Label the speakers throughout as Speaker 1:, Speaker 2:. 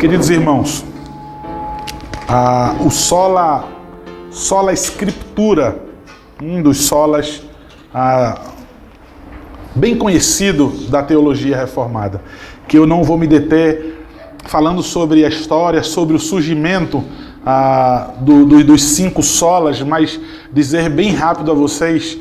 Speaker 1: Queridos irmãos, o sola Scriptura, um dos solas bem conhecido da teologia reformada, que eu não vou me deter falando sobre a história, sobre o surgimento dos 5 solas, mas dizer bem rápido a vocês,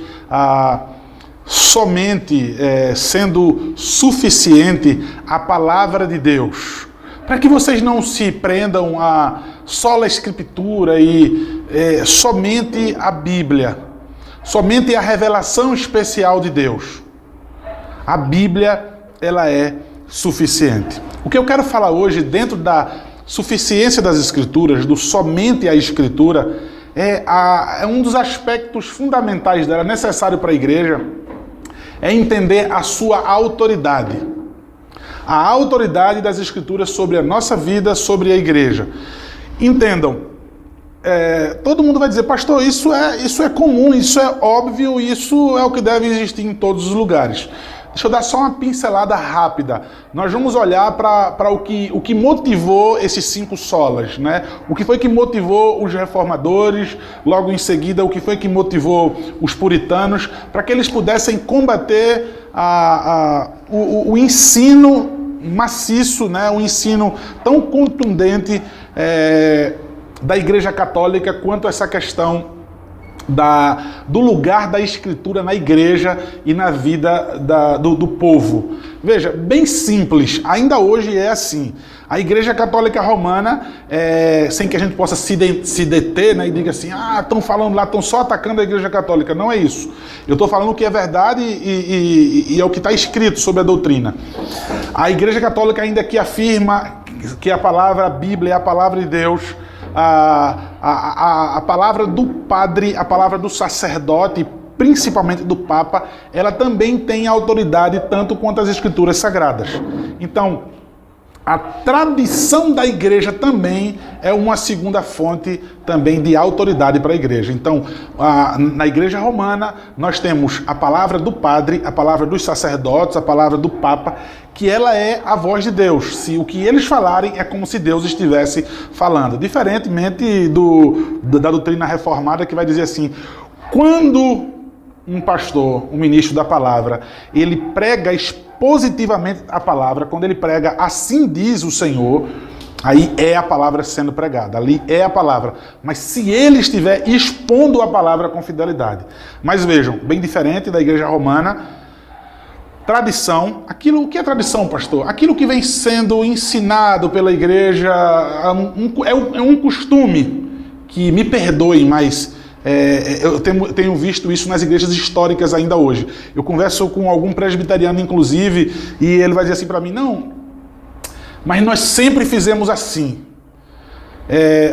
Speaker 1: somente sendo suficiente a palavra de Deus, para que vocês não se prendam a sola Escritura e somente a Bíblia, somente a revelação especial de Deus. A Bíblia, ela é suficiente. O que eu quero falar hoje, dentro da suficiência das Escrituras, do somente a Escritura, é um dos aspectos fundamentais dela, necessário para a igreja, é entender a sua autoridade. A autoridade das Escrituras sobre a nossa vida, sobre a igreja. Entendam, todo mundo vai dizer, pastor, isso é comum, isso é óbvio, isso é o que deve existir em todos os lugares. Deixa eu dar só uma pincelada rápida. Nós vamos olhar para o que motivou esses 5 solas, né? O que foi que motivou os reformadores, logo em seguida, o que foi que motivou os puritanos, para que eles pudessem combater o ensino maciço, né? O ensino tão contundente da Igreja Católica quanto essa questão do lugar da Escritura na igreja e na vida do povo. Veja, bem simples, ainda hoje é assim. A Igreja Católica Romana, sem que a gente possa se deter, né, e diga assim, estão falando lá, estão só atacando a Igreja Católica. Não é isso. Eu estou falando o que é verdade e é o que está escrito sobre a doutrina. A Igreja Católica ainda que afirma que a palavra, a Bíblia é a palavra de Deus, a palavra do padre, a palavra do sacerdote, principalmente do Papa, ela também tem autoridade tanto quanto as Escrituras Sagradas. Então, a tradição da igreja também é uma segunda fonte também de autoridade para a igreja. Então, na igreja romana, nós temos a palavra do padre, a palavra dos sacerdotes, a palavra do Papa, que ela é a voz de Deus. Se o que eles falarem é como se Deus estivesse falando. Diferentemente da doutrina reformada, que vai dizer assim, quando um pastor, um ministro da palavra, ele prega expositivamente a palavra, quando ele prega assim diz o Senhor, aí é a palavra sendo pregada, ali é a palavra. Mas se ele estiver expondo a palavra com fidelidade. Mas vejam, bem diferente da igreja romana, tradição, o que é tradição, pastor? Aquilo que vem sendo ensinado pela igreja é um costume, que me perdoem, mas eu tenho visto isso nas igrejas históricas ainda hoje. Eu converso com algum presbiteriano, inclusive, e ele vai dizer assim para mim, não, mas nós sempre fizemos assim.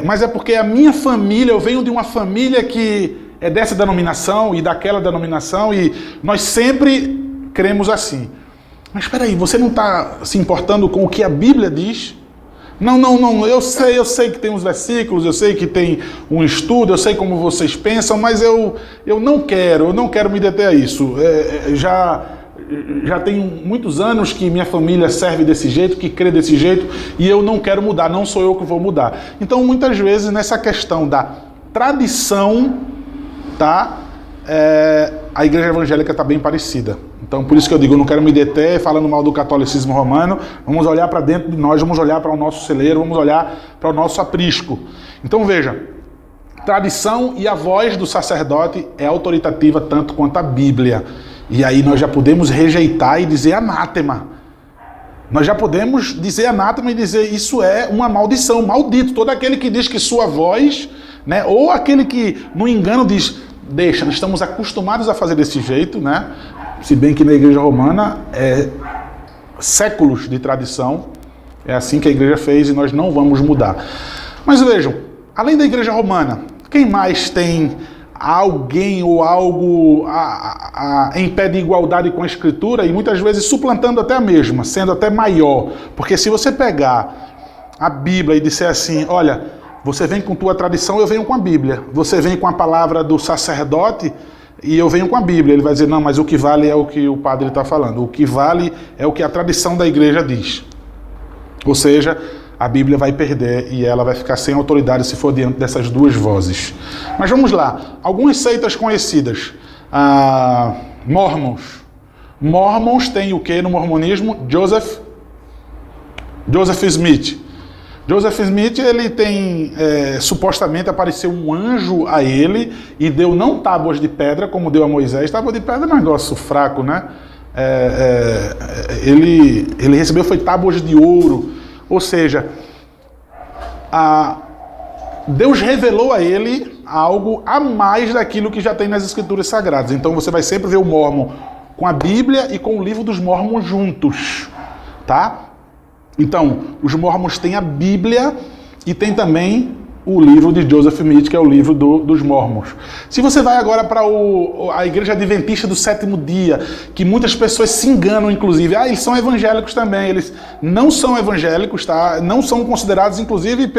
Speaker 1: Mas é porque a minha família, eu venho de uma família que é dessa denominação e daquela denominação, e nós sempre cremos assim. Mas espera aí, você não está se importando com o que a Bíblia diz? Não, eu sei que tem uns versículos, eu sei que tem um estudo, eu sei como vocês pensam, mas eu não quero me deter a isso. Já tem muitos anos que minha família serve desse jeito, que crê desse jeito, e eu não quero mudar, não sou eu que vou mudar. Então, muitas vezes, nessa questão da tradição, a igreja evangélica está bem parecida. Então, por isso que eu digo, eu não quero me deter falando mal do catolicismo romano, vamos olhar para dentro de nós, vamos olhar para o nosso celeiro, vamos olhar para o nosso aprisco. Então, veja, tradição e a voz do sacerdote é autoritativa tanto quanto a Bíblia. E aí nós já podemos rejeitar e dizer anátema. Nós já podemos dizer anátema e dizer isso é uma maldição, maldito. Todo aquele que diz que sua voz, né, ou aquele que, no engano, diz, deixa, nós estamos acostumados a fazer desse jeito, né? Se bem que na igreja romana é séculos de tradição, é assim que a igreja fez e nós não vamos mudar. Mas vejam, além da igreja romana, quem mais tem alguém ou algo em pé de igualdade com a Escritura e muitas vezes suplantando até a mesma, sendo até maior? Porque se você pegar a Bíblia e disser assim, olha, você vem com tua tradição, eu venho com a Bíblia. Você vem com a palavra do sacerdote e eu venho com a Bíblia. Ele vai dizer, não, mas o que vale é o que o padre está falando. O que vale é o que a tradição da igreja diz. Ou seja, a Bíblia vai perder e ela vai ficar sem autoridade se for diante dessas duas vozes. Mas vamos lá, algumas seitas conhecidas. Mormons. Mormons tem o que no mormonismo? Joseph Smith. Joseph Smith, ele tem, supostamente apareceu um anjo a ele e deu não tábuas de pedra, como deu a Moisés. Tábua de pedra é um negócio fraco, né? Ele recebeu foi tábuas de ouro. Ou seja, Deus revelou a ele algo a mais daquilo que já tem nas Escrituras Sagradas. Então você vai sempre ver o Mórmon com a Bíblia e com o livro dos Mórmons juntos, tá? Então, os Mórmons têm a Bíblia e tem também o livro de Joseph Smith, que é o livro dos Mórmons. Se você vai agora para a Igreja Adventista do Sétimo Dia, que muitas pessoas se enganam, inclusive, eles são evangélicos também. Eles não são evangélicos, tá? Não são considerados, inclusive,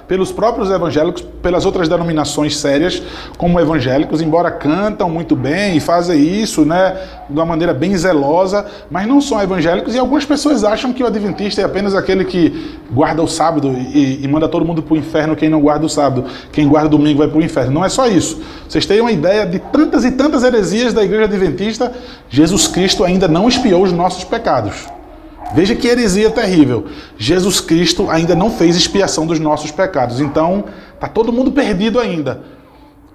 Speaker 1: pelos próprios evangélicos, pelas outras denominações sérias, como evangélicos, embora cantam muito bem e fazem isso, né, de uma maneira bem zelosa, mas não são evangélicos, e algumas pessoas acham que o adventista é apenas aquele que guarda o sábado e manda todo mundo para o inferno quem não guarda o sábado, quem guarda o domingo vai para o inferno. Não é só isso. Vocês têm uma ideia de tantas e tantas heresias da Igreja Adventista. Jesus Cristo ainda não expiou os nossos pecados. Veja que heresia terrível. Jesus Cristo ainda não fez expiação dos nossos pecados. Então, está todo mundo perdido ainda.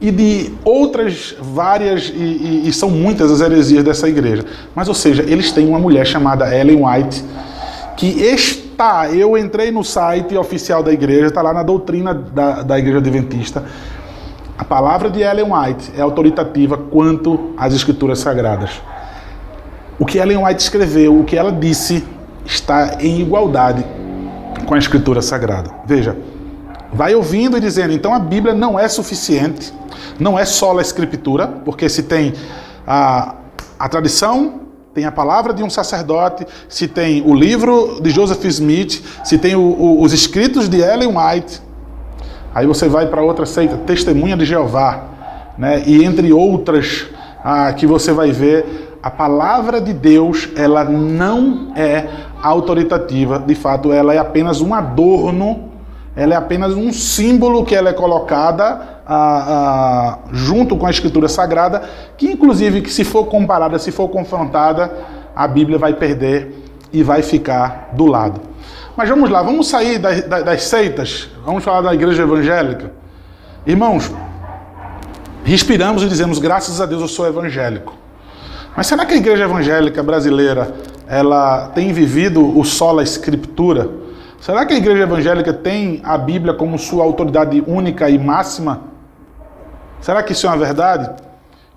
Speaker 1: E de outras várias, e são muitas as heresias dessa igreja. Mas, ou seja, eles têm uma mulher chamada Ellen White, que eu entrei no site oficial da igreja, está lá na doutrina da Igreja Adventista. A palavra de Ellen White é autoritativa quanto às Escrituras Sagradas. O que Ellen White escreveu, o que ela disse, está em igualdade com a Escritura Sagrada. Veja, vai ouvindo e dizendo, então a Bíblia não é suficiente, não é só a Escritura, porque se tem a tradição, tem a palavra de um sacerdote, se tem o livro de Joseph Smith, se tem os escritos de Ellen White, aí você vai para outra seita, Testemunha de Jeová, né? E entre outras que você vai ver, a palavra de Deus, ela não é autoritativa, de fato ela é apenas um adorno, ela é apenas um símbolo que ela é colocada junto com a Escritura Sagrada, que inclusive, que se for comparada, se for confrontada, a Bíblia vai perder e vai ficar do lado. Mas vamos lá, vamos sair das seitas, vamos falar da igreja evangélica. Irmãos, respiramos e dizemos, graças a Deus eu sou evangélico. Mas será que a igreja evangélica brasileira, ela tem vivido o sola Escritura? Será que a igreja evangélica tem a Bíblia como sua autoridade única e máxima? Será que isso é uma verdade?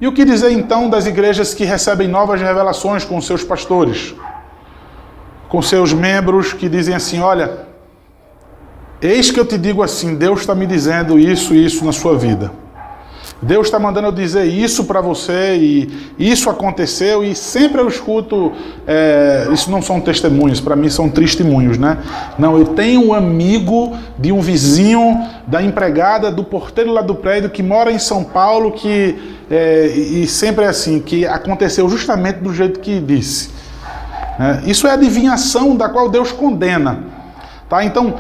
Speaker 1: E o que dizer então das igrejas que recebem novas revelações com seus pastores? Com seus membros que dizem assim, olha, eis que eu te digo assim, Deus está me dizendo isso e isso na sua vida. Deus está mandando eu dizer isso para você e isso aconteceu, e sempre eu escuto, isso não são testemunhos, para mim são testemunhos, né? Não, eu tenho um amigo de um vizinho, da empregada, do porteiro lá do prédio que mora em São Paulo, e sempre é assim, que aconteceu justamente do jeito que disse. Isso é adivinhação da qual Deus condena, tá? Então,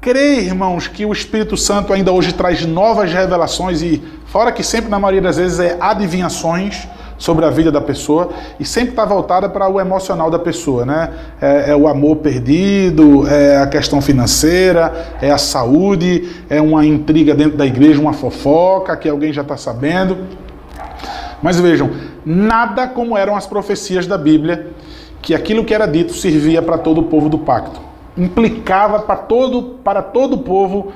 Speaker 1: creio, irmãos, que o Espírito Santo ainda hoje traz novas revelações, e fora que sempre, na maioria das vezes, é adivinhações sobre a vida da pessoa, e sempre está voltada para o emocional da pessoa, né? É o amor perdido, é a questão financeira, é a saúde, é uma intriga dentro da igreja, uma fofoca que alguém já está sabendo. Mas vejam, nada como eram as profecias da Bíblia, que aquilo que era dito servia para todo o povo do pacto. Implicava para todo o povo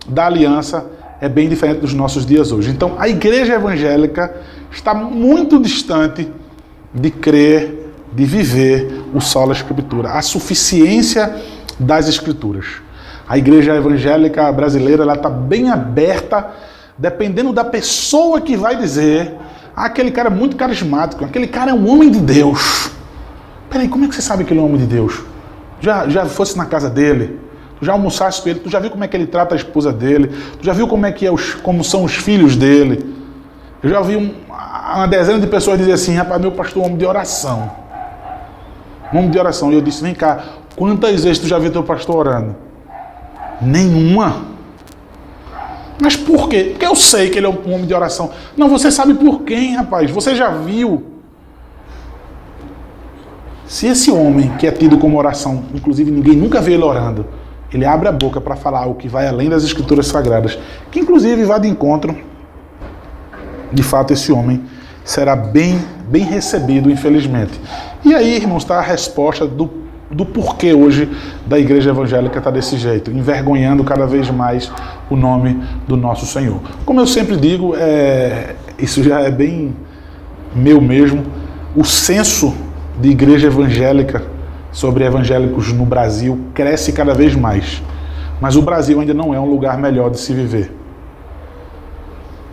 Speaker 1: da aliança, é bem diferente dos nossos dias hoje. Então, a igreja evangélica está muito distante de crer, de viver o sola Escritura, a suficiência das Escrituras. A igreja evangélica brasileira, ela está bem aberta, dependendo da pessoa que vai dizer, aquele cara é muito carismático, aquele cara é um homem de Deus. Peraí, como é que você sabe que ele é um homem de Deus? Já fosse na casa dele, tu já almoçaste com ele, tu já viu como é que ele trata a esposa dele, tu já viu como são os filhos dele. Eu já vi uma dezena de pessoas dizer assim, rapaz, meu pastor é um homem de oração. Um homem de oração. E eu disse, vem cá, quantas vezes tu já viu teu pastor orando? Nenhuma. Mas por quê? Porque eu sei que ele é um homem de oração. Não, você sabe por quem, rapaz? Você já viu. Se esse homem que é tido como oração, inclusive ninguém nunca vê ele orando, ele abre a boca para falar algo que vai além das escrituras sagradas, que inclusive vai de encontro, de fato esse homem será bem recebido, infelizmente. E aí, irmãos, está a resposta do porquê hoje da igreja evangélica está desse jeito, envergonhando cada vez mais o nome do nosso Senhor. Como eu sempre digo, isso já é bem meu mesmo, o censo de igreja evangélica sobre evangélicos no Brasil cresce cada vez mais. Mas o Brasil ainda não é um lugar melhor de se viver.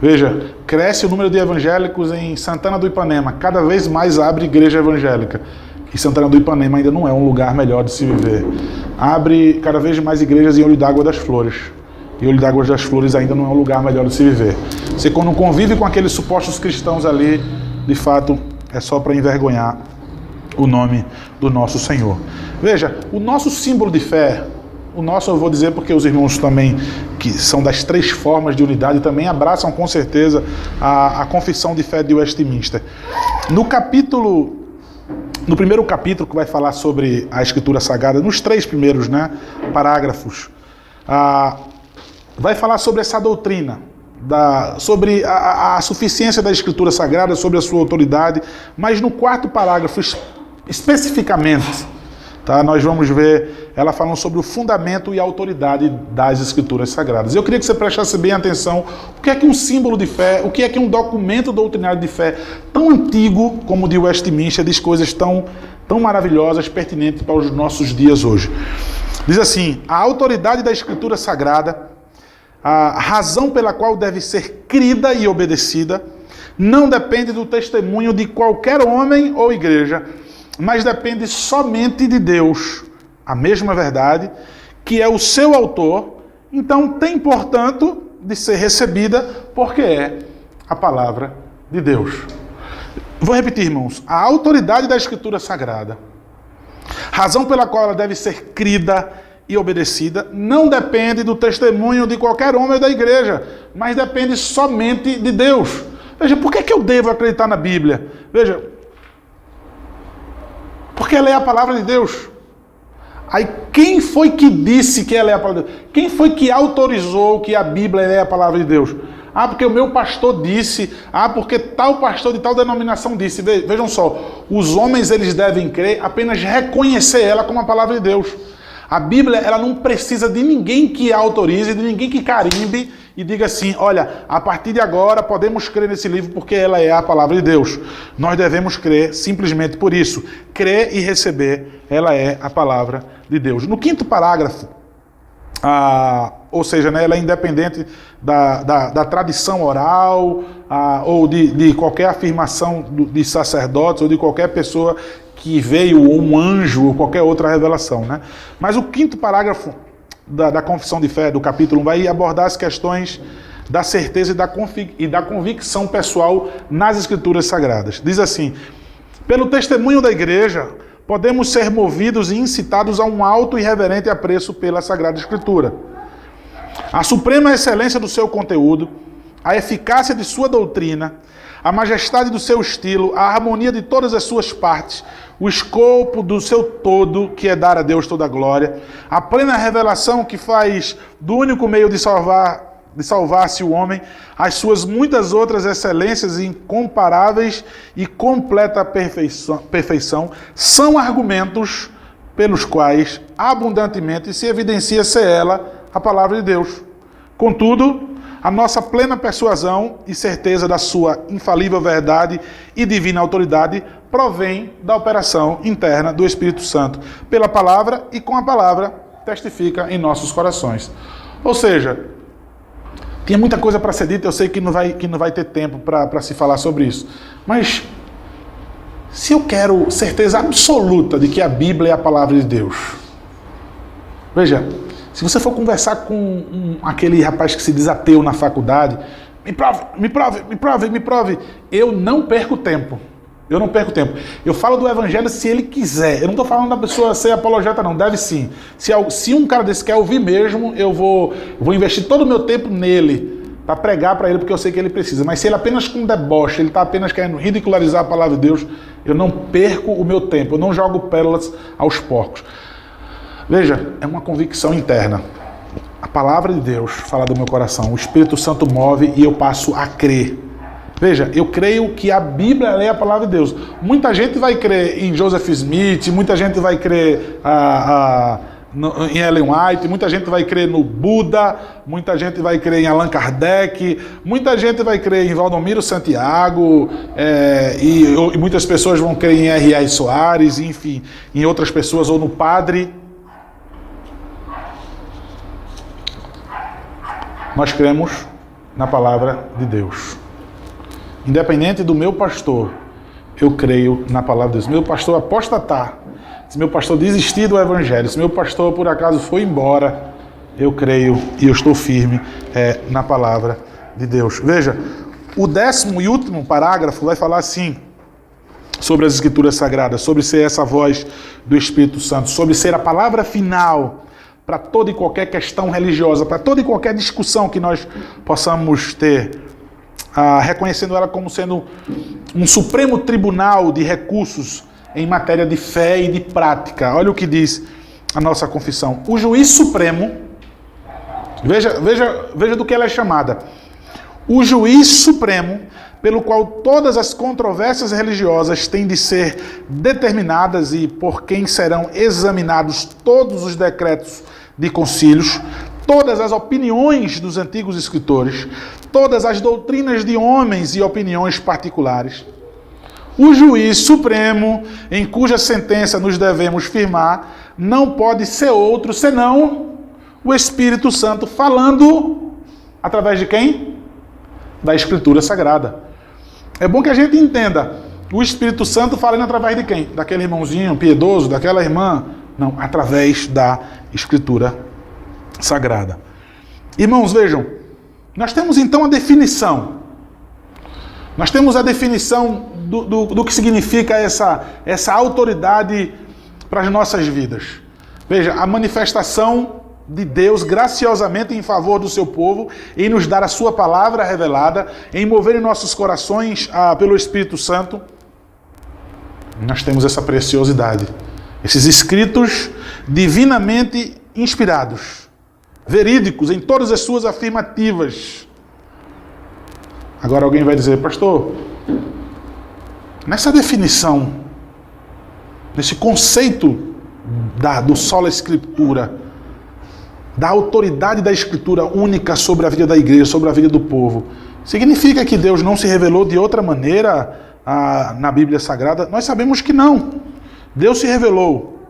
Speaker 1: Veja, cresce o número de evangélicos em Santana do Ipanema, cada vez mais abre igreja evangélica. E Santana do Ipanema ainda não é um lugar melhor de se viver. Abre cada vez mais igrejas em Olho d'Água das Flores. E Olho d'Água das Flores ainda não é um lugar melhor de se viver. Você quando convive com aqueles supostos cristãos ali, de fato, é só para envergonhar o nome do nosso Senhor. Veja, o nosso símbolo de fé, o nosso eu vou dizer porque os irmãos também, que são das 3 formas de unidade, também abraçam com certeza a confissão de fé de Westminster. No primeiro capítulo que vai falar sobre a Escritura Sagrada, nos 3 primeiros parágrafos, vai falar sobre essa doutrina, sobre a suficiência da Escritura Sagrada, sobre a sua autoridade, mas no 4º parágrafo, especificamente, nós vamos ver ela falando sobre o fundamento e a autoridade das Escrituras Sagradas. Eu queria que você prestasse bem atenção o que é que um símbolo de fé, o que é que um documento doutrinário de fé tão antigo como o de Westminster diz coisas tão maravilhosas, pertinentes para os nossos dias hoje. Diz assim: a autoridade da Escritura Sagrada, a razão pela qual deve ser crida e obedecida, não depende do testemunho de qualquer homem ou igreja, mas depende somente de Deus, a mesma verdade, que é o seu autor, então tem, portanto, de ser recebida, porque é a palavra de Deus. Vou repetir, irmãos, a autoridade da Escritura Sagrada, razão pela qual ela deve ser crida e obedecida, não depende do testemunho de qualquer homem da igreja, mas depende somente de Deus. Veja, por que eu devo acreditar na Bíblia? Veja, porque ela é a palavra de Deus. Aí quem foi que disse que ela é a palavra de Deus? Quem foi que autorizou que a Bíblia é a palavra de Deus? Porque o meu pastor disse, porque tal pastor de tal denominação disse. Vejam só, os homens eles devem crer, apenas reconhecer ela como a palavra de Deus. A Bíblia ela não precisa de ninguém que a autorize, de ninguém que carimbe e diga assim, olha, a partir de agora podemos crer nesse livro porque ela é a palavra de Deus. Nós devemos crer simplesmente por isso. Crer e receber, ela é a palavra de Deus. No 5º parágrafo, ou seja, ela é independente da tradição oral ou de qualquer afirmação de sacerdotes ou de qualquer pessoa que veio, ou um anjo, ou qualquer outra revelação. Mas o 5º parágrafo da confissão de fé, do capítulo 1, vai abordar as questões da certeza e da convicção pessoal nas Escrituras Sagradas. Diz assim: pelo testemunho da igreja, podemos ser movidos e incitados a um alto e reverente apreço pela Sagrada Escritura. A suprema excelência do seu conteúdo, a eficácia de sua doutrina, a majestade do seu estilo, a harmonia de todas as suas partes, o escopo do seu todo, que é dar a Deus toda a glória, a plena revelação que faz do único meio de salvar-se o homem, as suas muitas outras excelências incomparáveis e completa perfeição, são argumentos pelos quais abundantemente se evidencia ser ela a palavra de Deus. Contudo, a nossa plena persuasão e certeza da sua infalível verdade e divina autoridade provém da operação interna do Espírito Santo, pela palavra e com a palavra testifica em nossos corações. Ou seja, tinha muita coisa para ser dita, eu sei que não vai ter tempo para se falar sobre isso, mas se eu quero certeza absoluta de que a Bíblia é a palavra de Deus, veja, se você for conversar com aquele rapaz que se diz ateu na faculdade, me prove, eu não perco tempo. Eu não perco tempo. Eu falo do evangelho se ele quiser. Eu não estou falando da pessoa ser apologeta, não. Deve sim. Se um cara desse quer ouvir mesmo, eu vou investir todo o meu tempo nele para pregar para ele, porque eu sei que ele precisa. Mas se ele apenas com deboche, ele está apenas querendo ridicularizar a palavra de Deus, eu não perco o meu tempo. Eu não jogo pérolas aos porcos. Veja, é uma convicção interna. A palavra de Deus fala do meu coração. O Espírito Santo move e eu passo a crer. Veja, eu creio que a Bíblia é a palavra de Deus. Muita gente vai crer em Joseph Smith, muita gente vai crer em Ellen White, muita gente vai crer no Buda, muita gente vai crer em Allan Kardec, muita gente vai crer em Valdomiro Santiago, e muitas pessoas vão crer em R.R. Soares, enfim, em outras pessoas, ou no Padre. Nós cremos na palavra de Deus. Independente do meu pastor, eu creio na palavra de Deus. Se meu pastor apostatar, se meu pastor desistir do evangelho, se meu pastor por acaso foi embora, eu creio e eu estou firme na palavra de Deus. Veja, o 10º e último parágrafo vai falar assim, sobre as Escrituras Sagradas, sobre ser essa voz do Espírito Santo, sobre ser a palavra final para toda e qualquer questão religiosa, para toda e qualquer discussão que nós possamos ter, reconhecendo ela como sendo um supremo tribunal de recursos em matéria de fé e de prática. Olha o que diz a nossa confissão. O juiz supremo, veja do que ela é chamada. O juiz supremo, pelo qual todas as controvérsias religiosas têm de ser determinadas e por quem serão examinados todos os decretos de concílios, todas as opiniões dos antigos escritores, todas as doutrinas de homens e opiniões particulares. O juiz supremo, em cuja sentença nos devemos firmar, não pode ser outro senão o Espírito Santo falando através de quem? Da Escritura Sagrada. É bom que a gente entenda. O Espírito Santo falando através de quem? Daquele irmãozinho piedoso, daquela irmã? Não, através da Escritura Sagrada. Irmãos, vejam, nós temos então a definição. Nós temos a definição do que significa essa autoridade para as nossas vidas. Veja, a manifestação de Deus graciosamente em favor do seu povo, em nos dar a sua palavra revelada, em mover em nossos corações pelo Espírito Santo. Nós temos essa preciosidade. Esses escritos divinamente inspirados, verídicos em todas as suas afirmativas. Agora alguém vai dizer, pastor, nessa definição, nesse conceito do sola Escritura, da autoridade da Escritura única sobre a vida da igreja, sobre a vida do povo, significa que Deus não se revelou de outra maneira na Bíblia Sagrada? Nós sabemos que não. Deus se revelou.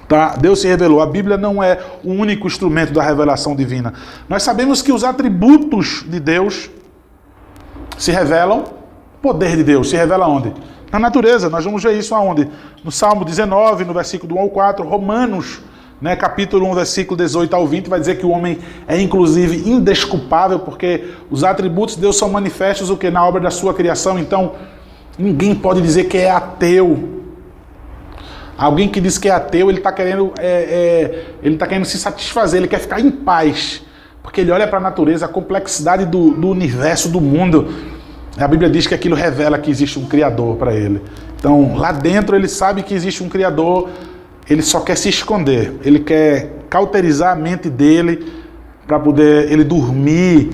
Speaker 1: Tá? Deus se revelou. A Bíblia não é o único instrumento da revelação divina. Nós sabemos que os atributos de Deus se revelam. O poder de Deus se revela onde? Na natureza. Nós vamos ver isso aonde? No Salmo 19, no versículo 1 ao 4, Romanos, capítulo 1, versículo 18 ao 20, vai dizer que o homem é inclusive indesculpável, porque os atributos de Deus são manifestos na obra da sua criação. Então, ninguém pode dizer que é ateu. Alguém que diz que é ateu, ele está querendo se satisfazer, ele quer ficar em paz, porque ele olha para a natureza, a complexidade do universo, do mundo. A Bíblia diz que aquilo revela que existe um Criador para ele. Então, lá dentro ele sabe que existe um Criador, ele só quer se esconder, ele quer cauterizar a mente dele para poder ele dormir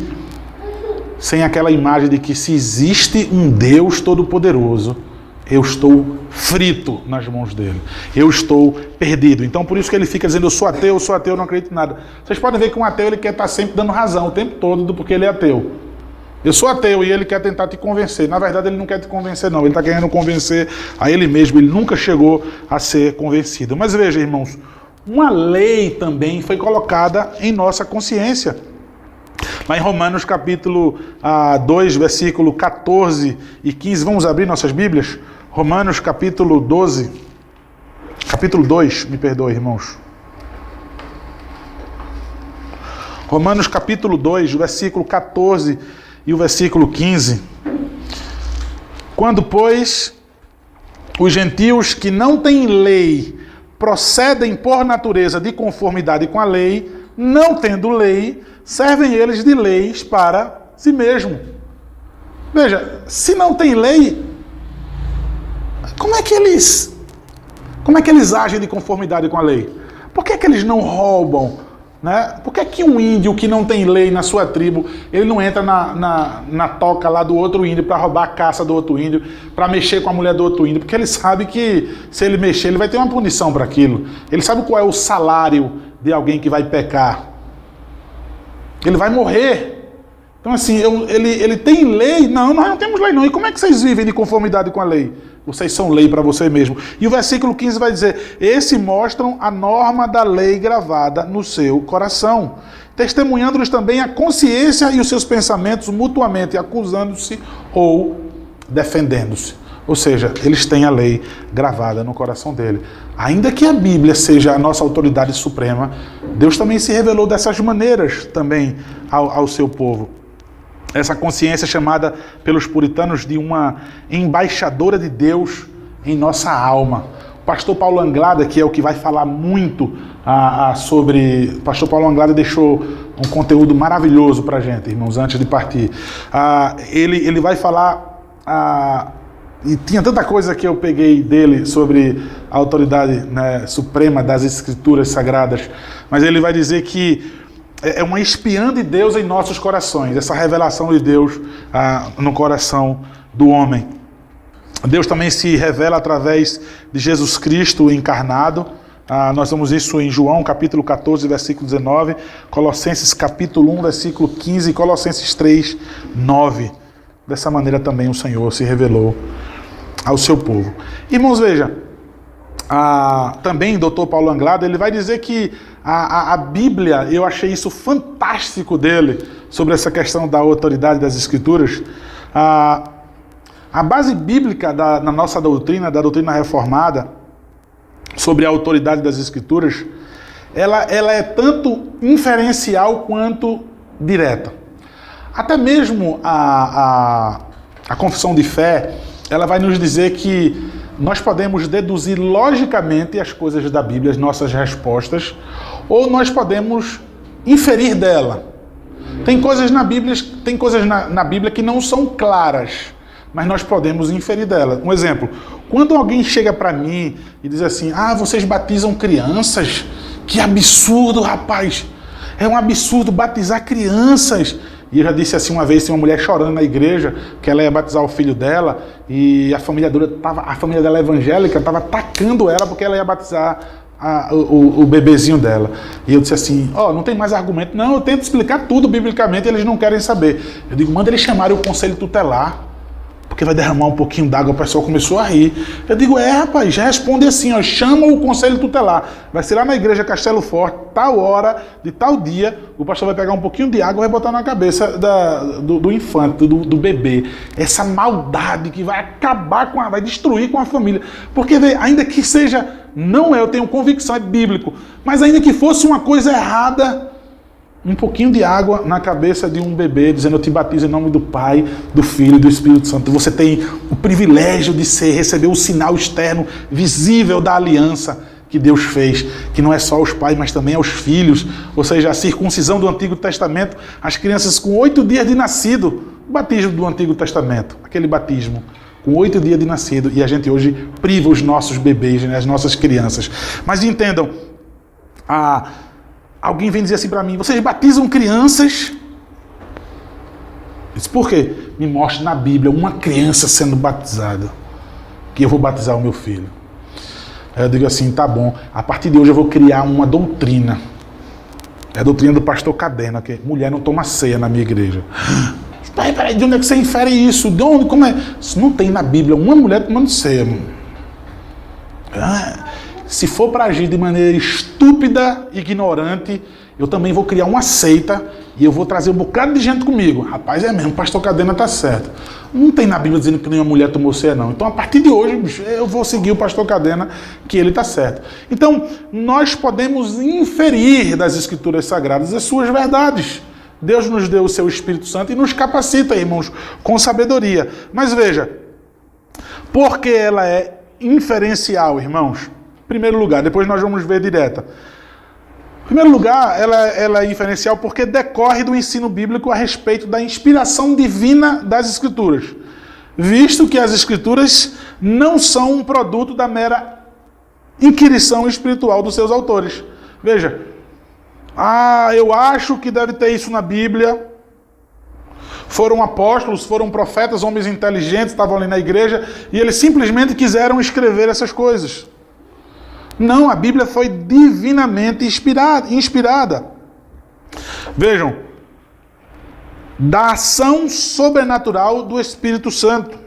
Speaker 1: sem aquela imagem de que se existe um Deus Todo-Poderoso, eu estou frito nas mãos dele. Eu estou perdido. Então, por isso que ele fica dizendo, eu sou ateu, não acredito em nada. Vocês podem ver que um ateu ele quer estar sempre dando razão o tempo todo do porque ele é ateu. Eu sou ateu e ele quer tentar te convencer. Na verdade, ele não quer te convencer, não. Ele está querendo convencer a ele mesmo. Ele nunca chegou a ser convencido. Mas veja, irmãos, uma lei também foi colocada em nossa consciência. Lá em Romanos capítulo 2, versículo 14 e 15. Vamos abrir nossas Bíblias? Romanos capítulo 12, capítulo 2, me perdoe, irmãos. Romanos capítulo 2, versículo 14 e o versículo 15. Quando, pois, os gentios que não têm lei procedem por natureza de conformidade com a lei, não tendo lei, servem eles de leis para si mesmo. Veja, se não tem lei, como é que eles agem de conformidade com a lei? Por que eles não roubam? Né? Por que um índio que não tem lei na sua tribo, ele não entra na toca lá do outro índio para roubar a caça do outro índio, para mexer com a mulher do outro índio? Porque ele sabe que se ele mexer, ele vai ter uma punição para aquilo. Ele sabe qual é o salário de alguém que vai pecar. Ele vai morrer. Então assim, ele tem lei? Não, nós não temos lei não. E como é que vocês vivem de conformidade com a lei? Vocês são lei para você mesmo. E o versículo 15 vai dizer: esses mostram a norma da lei gravada no seu coração, testemunhando-lhes também a consciência e os seus pensamentos mutuamente, acusando-se ou defendendo-se. Ou seja, eles têm a lei gravada no coração dele. Ainda que a Bíblia seja a nossa autoridade suprema, Deus também se revelou dessas maneiras também ao seu povo. Essa consciência chamada pelos puritanos de uma embaixadora de Deus em nossa alma. O pastor Paulo Anglada, que é o que vai falar muito sobre... O pastor Paulo Anglada deixou um conteúdo maravilhoso para a gente, irmãos, antes de partir. Ele vai falar... e tinha tanta coisa que eu peguei dele sobre a autoridade, né, suprema das Escrituras Sagradas, mas ele vai dizer que é uma espiã de Deus em nossos corações, essa revelação de Deus no coração do homem. Deus também se revela através de Jesus Cristo encarnado. Nós vemos isso em João capítulo 14, versículo 19, Colossenses capítulo 1, versículo 15 e Colossenses 3, 9. Dessa maneira também o Senhor se revelou ao seu povo. Irmãos, veja, também o Dr. Paulo Anglada, ele vai dizer que a Bíblia, eu achei isso fantástico dele, sobre essa questão da autoridade das Escrituras. A base bíblica na nossa doutrina, da doutrina reformada, sobre a autoridade das Escrituras, ela é tanto inferencial quanto direta. Até mesmo a confissão de fé, ela vai nos dizer que nós podemos deduzir logicamente as coisas da Bíblia, as nossas respostas, ou nós podemos inferir dela. Tem coisas na Bíblia que não são claras, mas nós podemos inferir dela. Um exemplo, quando alguém chega para mim e diz assim: vocês batizam crianças? Que absurdo, rapaz! É um absurdo batizar crianças. E eu já disse assim uma vez, tinha uma mulher chorando na igreja, que ela ia batizar o filho dela, e a família dela evangélica estava atacando ela porque ela ia batizar o bebezinho dela. E eu disse assim: não tem mais argumento. Não, eu tento explicar tudo biblicamente, eles não querem saber. Eu digo: manda eles chamarem o conselho tutelar, porque vai derramar um pouquinho d'água. O pessoal começou a rir. Eu digo: rapaz, já responde assim, chama o conselho tutelar. Vai ser lá na igreja Castelo Forte, tal hora, de tal dia, o pastor vai pegar um pouquinho de água e vai botar na cabeça do infante, do bebê. Essa maldade que vai acabar vai destruir com a família. Porque, ainda que seja, não eu tenho convicção, é bíblico, mas ainda que fosse uma coisa errada, um pouquinho de água na cabeça de um bebê, dizendo: eu te batizo em nome do Pai, do Filho e do Espírito Santo. Você tem o privilégio de receber o sinal externo, visível da aliança que Deus fez, que não é só aos pais, mas também aos filhos. Ou seja, a circuncisão do Antigo Testamento, as crianças com 8 dias de nascido, o batismo do Antigo Testamento, aquele batismo com 8 dias de nascido, e a gente hoje priva os nossos bebês, né, as nossas crianças. Mas entendam, alguém vem dizer assim para mim: vocês batizam crianças? Isso por quê? Me mostre na Bíblia uma criança sendo batizada, que eu vou batizar o meu filho. Aí eu digo assim: tá bom, a partir de hoje eu vou criar uma doutrina. É a doutrina do pastor Cadena, que mulher não toma ceia na minha igreja. Peraí, de onde é que você infere isso? De onde? Como é? Isso não tem na Bíblia uma mulher tomando ceia. Se for para agir de maneira estúpida, ignorante, eu também vou criar uma seita e eu vou trazer um bocado de gente comigo. Rapaz, é mesmo, o pastor Cadena tá certo. Não tem na Bíblia dizendo que nenhuma mulher tomou ceia, não. Então, a partir de hoje, bicho, eu vou seguir o pastor Cadena, que ele tá certo. Então, nós podemos inferir das Escrituras Sagradas as suas verdades. Deus nos deu o seu Espírito Santo e nos capacita, irmãos, com sabedoria. Mas veja, porque ela é inferencial, irmãos? Em primeiro lugar, depois nós vamos ver direta. Em primeiro lugar, ela é inferencial porque decorre do ensino bíblico a respeito da inspiração divina das Escrituras, visto que as Escrituras não são um produto da mera inquirição espiritual dos seus autores. Veja, eu acho que deve ter isso na Bíblia. Foram apóstolos, foram profetas, homens inteligentes, estavam ali na igreja, e eles simplesmente quiseram escrever essas coisas. Não, a Bíblia foi divinamente inspirada. Vejam, da ação sobrenatural do Espírito Santo.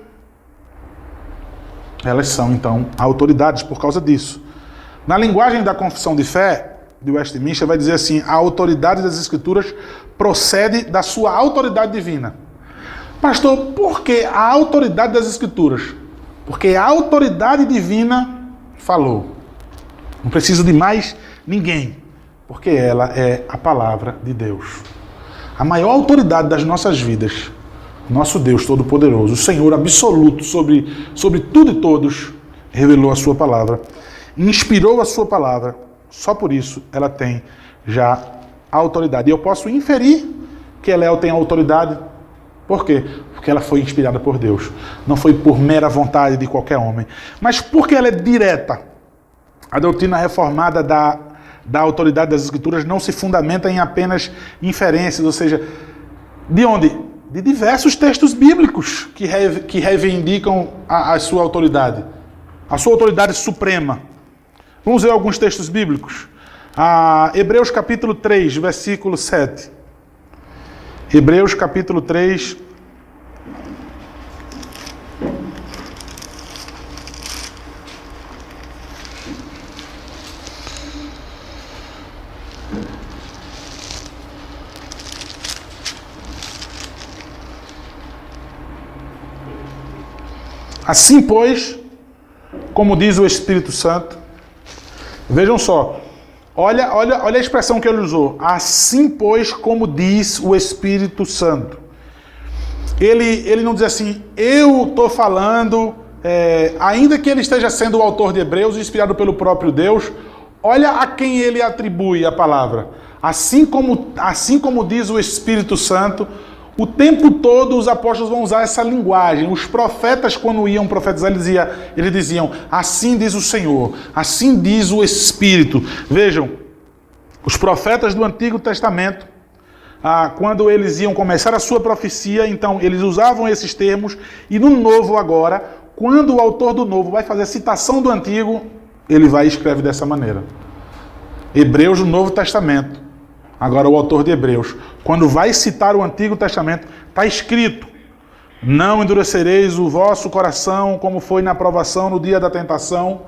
Speaker 1: Elas são, então, autoridades por causa disso. Na linguagem da Confissão de Fé, de Westminster, vai dizer assim: a autoridade das Escrituras procede da sua autoridade divina. Pastor, por que a autoridade das Escrituras? Porque a autoridade divina falou. Não precisa de mais ninguém, porque ela é a palavra de Deus. A maior autoridade das nossas vidas, nosso Deus Todo-Poderoso, o Senhor absoluto sobre tudo e todos, revelou a sua palavra, inspirou a sua palavra. Só por isso ela tem já a autoridade. E eu posso inferir que ela tem autoridade. Por quê? Porque ela foi inspirada por Deus. Não foi por mera vontade de qualquer homem. Mas porque ela é direta. A doutrina reformada da autoridade das Escrituras não se fundamenta em apenas inferências. Ou seja, de onde? De diversos textos bíblicos que reivindicam a sua autoridade. A sua autoridade suprema. Vamos ver alguns textos bíblicos. Hebreus capítulo 3, versículo 7. Hebreus capítulo 3. Assim, pois, como diz o Espírito Santo, vejam só, olha a expressão que ele usou. Assim, pois, como diz o Espírito Santo. Ele não diz assim, eu estou falando, ainda que ele esteja sendo o autor de Hebreus, inspirado pelo próprio Deus, olha a quem ele atribui a palavra. Assim como diz o Espírito Santo, o tempo todo os apóstolos vão usar essa linguagem. Os profetas, quando iam profetizar, eles diziam, assim diz o Senhor, assim diz o Espírito. Vejam, os profetas do Antigo Testamento, quando eles iam começar a sua profecia, então eles usavam esses termos, e no Novo agora, quando o autor do Novo vai fazer a citação do Antigo, ele vai e escreve dessa maneira. Hebreus do Novo Testamento. Agora o autor de Hebreus, quando vai citar o Antigo Testamento, está escrito, não endurecereis o vosso coração como foi na provação no dia da tentação.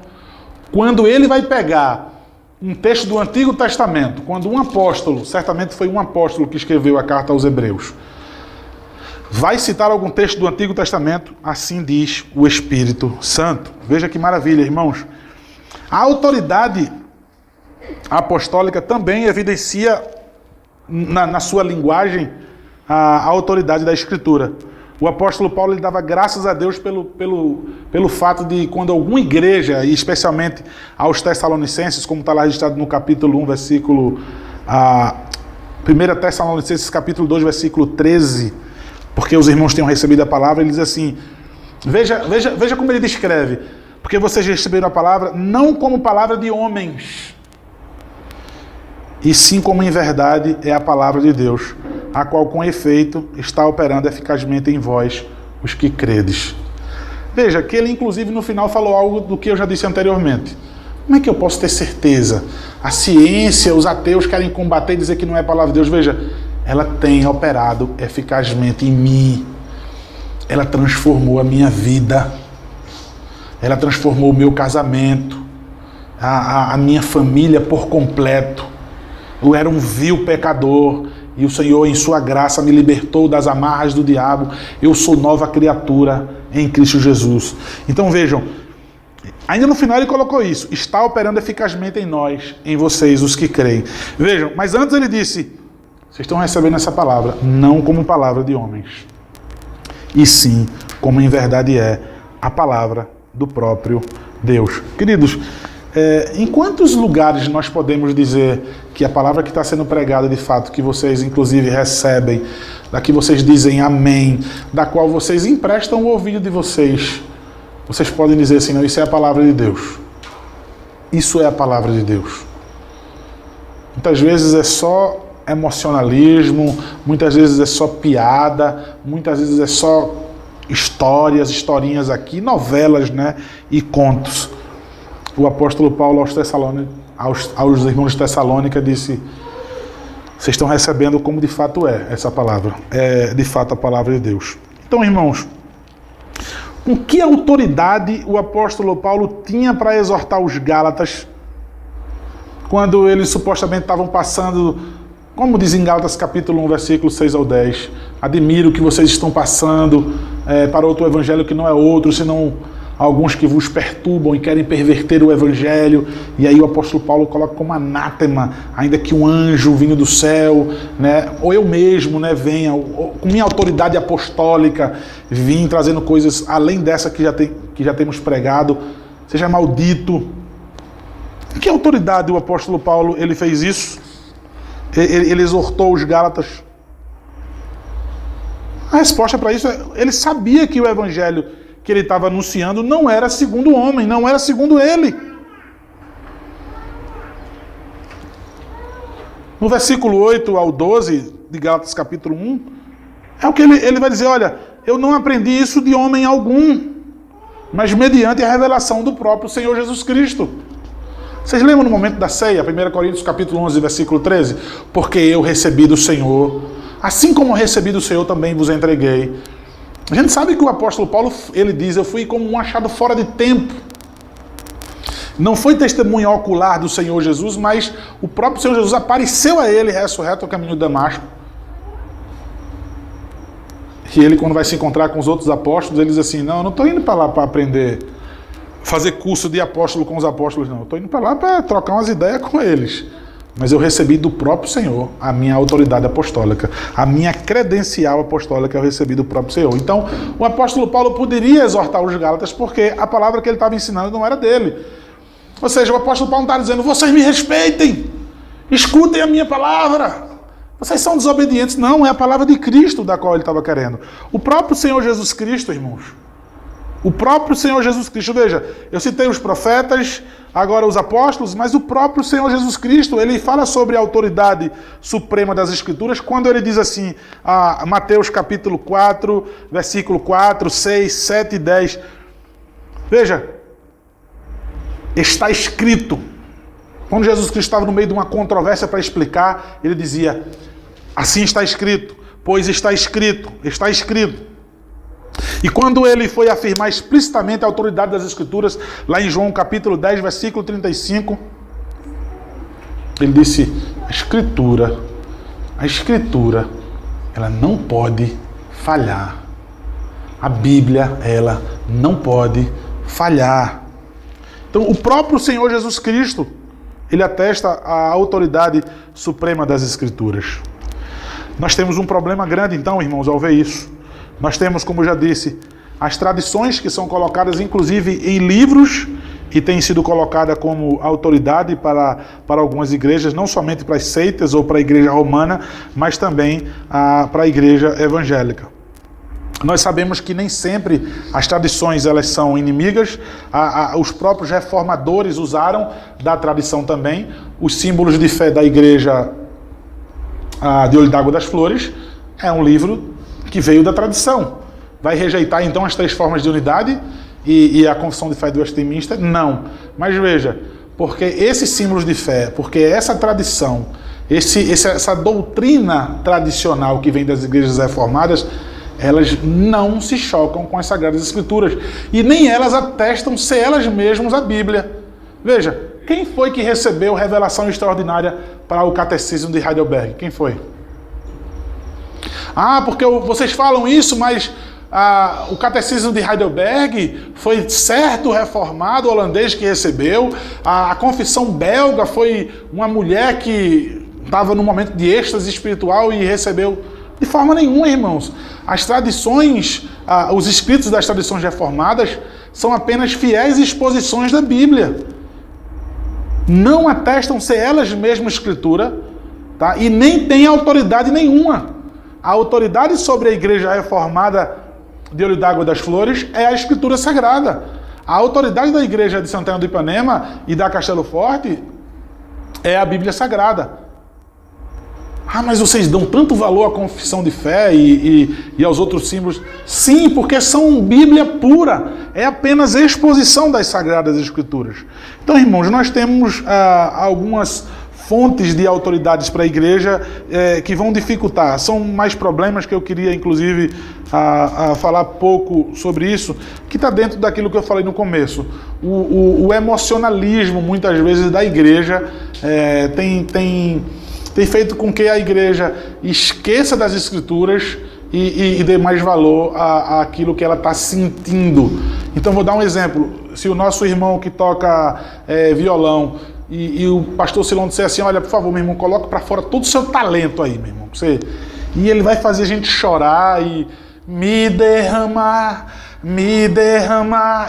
Speaker 1: Quando ele vai pegar um texto do Antigo Testamento, quando um apóstolo, certamente foi um apóstolo que escreveu a carta aos Hebreus, vai citar algum texto do Antigo Testamento, assim diz o Espírito Santo. Veja que maravilha, irmãos. A autoridade apostólica também evidencia na sua linguagem a autoridade da Escritura. O apóstolo Paulo ele dava graças a Deus pelo fato de quando alguma igreja, e especialmente aos Tessalonicenses, como está lá registrado no capítulo 1, versículo 1 Tessalonicenses capítulo 2, versículo 13, porque os irmãos tenham recebido a palavra, ele diz assim, veja como ele descreve, porque vocês receberam a palavra não como palavra de homens, e sim como em verdade é a palavra de Deus, a qual com efeito está operando eficazmente em vós, os que credes. Veja, que ele inclusive no final falou algo do que eu já disse anteriormente. Como é que eu posso ter certeza? A ciência, os ateus querem combater e dizer que não é a palavra de Deus. Veja, ela tem operado eficazmente em mim. Ela transformou a minha vida. Ela transformou o meu casamento, a minha família por completo. Eu era um vil pecador e o Senhor, em sua graça, me libertou das amarras do diabo. Eu sou nova criatura em Cristo Jesus. Então vejam, ainda no final ele colocou isso. Está operando eficazmente em nós, em vocês, os que creem. Vejam, mas antes ele disse, vocês estão recebendo essa palavra, não como palavra de homens, e sim como em verdade é a palavra do próprio Deus. Queridos, em quantos lugares nós podemos dizer que a palavra que está sendo pregada de fato, que vocês inclusive recebem, da que vocês dizem amém, da qual vocês emprestam o ouvido de vocês, vocês podem dizer assim, não, isso é a palavra de Deus. Isso é a palavra de Deus. Muitas vezes é só emocionalismo, muitas vezes é só piada, muitas vezes é só historinhas aqui, novelas, né, e contos. O apóstolo Paulo aos irmãos de Tessalônica disse, vocês estão recebendo como de fato é essa palavra. É de fato a palavra de Deus. Então, irmãos, com que autoridade o apóstolo Paulo tinha para exortar os Gálatas quando eles supostamente estavam passando, como diz em Gálatas capítulo 1, versículo 6 ao 10, admiro que vocês estão passando para outro evangelho que não é outro, senão alguns que vos perturbam e querem perverter o evangelho. E aí o apóstolo Paulo coloca como anátema, ainda que um anjo vindo do céu, né, ou eu mesmo, né, venha, com minha autoridade apostólica, vim trazendo coisas além dessa que já temos pregado, seja maldito. Com que autoridade o apóstolo Paulo ele fez isso? Ele exortou os Gálatas. A resposta para isso é, ele sabia que o evangelho que ele estava anunciando não era segundo o homem, não era segundo ele. No versículo 8 ao 12 de Gálatas capítulo 1, é o que ele vai dizer, olha, eu não aprendi isso de homem algum, mas mediante a revelação do próprio Senhor Jesus Cristo. Vocês lembram no momento da ceia, 1 Coríntios capítulo 11, versículo 13? Porque eu recebi do Senhor, assim como recebi do Senhor também vos entreguei. A gente sabe que o apóstolo Paulo, ele diz, eu fui como um achado fora de tempo. Não foi testemunha ocular do Senhor Jesus, mas o próprio Senhor Jesus apareceu a ele, ressurreto ao caminho de Damasco. E ele, quando vai se encontrar com os outros apóstolos, ele diz assim, não, eu não estou indo para lá para aprender, fazer curso de apóstolo com os apóstolos, não. Eu estou indo para lá para trocar umas ideias com eles. Mas eu recebi do próprio Senhor a minha autoridade apostólica, a minha credencial apostólica eu recebi do próprio Senhor. Então, o apóstolo Paulo poderia exortar os Gálatas porque a palavra que ele estava ensinando não era dele. Ou seja, o apóstolo Paulo está dizendo, vocês me respeitem, escutem a minha palavra. Vocês são desobedientes. Não, é a palavra de Cristo da qual ele estava querendo. O próprio Senhor Jesus Cristo, irmãos. O próprio Senhor Jesus Cristo. Veja, eu citei os profetas, agora os apóstolos, mas o próprio Senhor Jesus Cristo, ele fala sobre a autoridade suprema das Escrituras, quando ele diz assim, Mateus capítulo 4, versículo 4, 6, 7 e 10. Veja, está escrito. Quando Jesus Cristo estava no meio de uma controvérsia para explicar, ele dizia, assim está escrito, pois está escrito, está escrito. E quando ele foi afirmar explicitamente a autoridade das Escrituras, lá em João capítulo 10, versículo 35, ele disse, a Escritura, ela não pode falhar. A Bíblia, ela não pode falhar. Então, o próprio Senhor Jesus Cristo, ele atesta a autoridade suprema das Escrituras. Nós temos um problema grande, então, irmãos, ao ver isso. Nós temos, como eu já disse, as tradições que são colocadas, inclusive, em livros e têm sido colocadas como autoridade para algumas igrejas, não somente para as seitas ou para a igreja romana, mas também para a igreja evangélica. Nós sabemos que nem sempre as tradições elas são inimigas, os próprios reformadores usaram da tradição também, os símbolos de fé da igreja de Olho d'Água das Flores é um livro que veio da tradição. Vai rejeitar então as três formas de unidade e a confissão de fé do Westminster? Não. Mas veja, porque esses símbolos de fé, porque essa tradição, essa doutrina tradicional que vem das igrejas reformadas, elas não se chocam com as Sagradas Escrituras. E nem elas atestam ser elas mesmas a Bíblia. Veja, quem foi que recebeu revelação extraordinária para o catecismo de Heidelberg? Quem foi? Porque vocês falam isso, mas o catecismo de Heidelberg foi certo reformado holandês que recebeu. A confissão belga foi uma mulher que estava num momento de êxtase espiritual e recebeu. De forma nenhuma, irmãos. As tradições, os escritos das tradições reformadas são apenas fiéis exposições da Bíblia. Não atestam ser elas mesmas escritura, tá? E nem têm autoridade nenhuma. A autoridade sobre a igreja reformada de Olho d'Água das Flores é a escritura sagrada. A autoridade da igreja de Santana do Ipanema e da Castelo Forte é a Bíblia Sagrada. Ah, mas vocês dão tanto valor à confissão de fé e aos outros símbolos? Sim, porque são Bíblia pura. É apenas exposição das Sagradas Escrituras. Então, irmãos, nós temos algumas fontes de autoridades para a igreja que vão dificultar. São mais problemas que eu queria, inclusive, falar pouco sobre isso, que está dentro daquilo que eu falei no começo. O emocionalismo, muitas vezes, da igreja tem feito com que a igreja esqueça das Escrituras e dê mais valor àquilo que ela está sentindo. Então, vou dar um exemplo. Se o nosso irmão que toca violão e o pastor Silão disser assim, olha, por favor, meu irmão, coloca para fora todo o seu talento aí, meu irmão. E ele vai fazer a gente chorar e me derramar,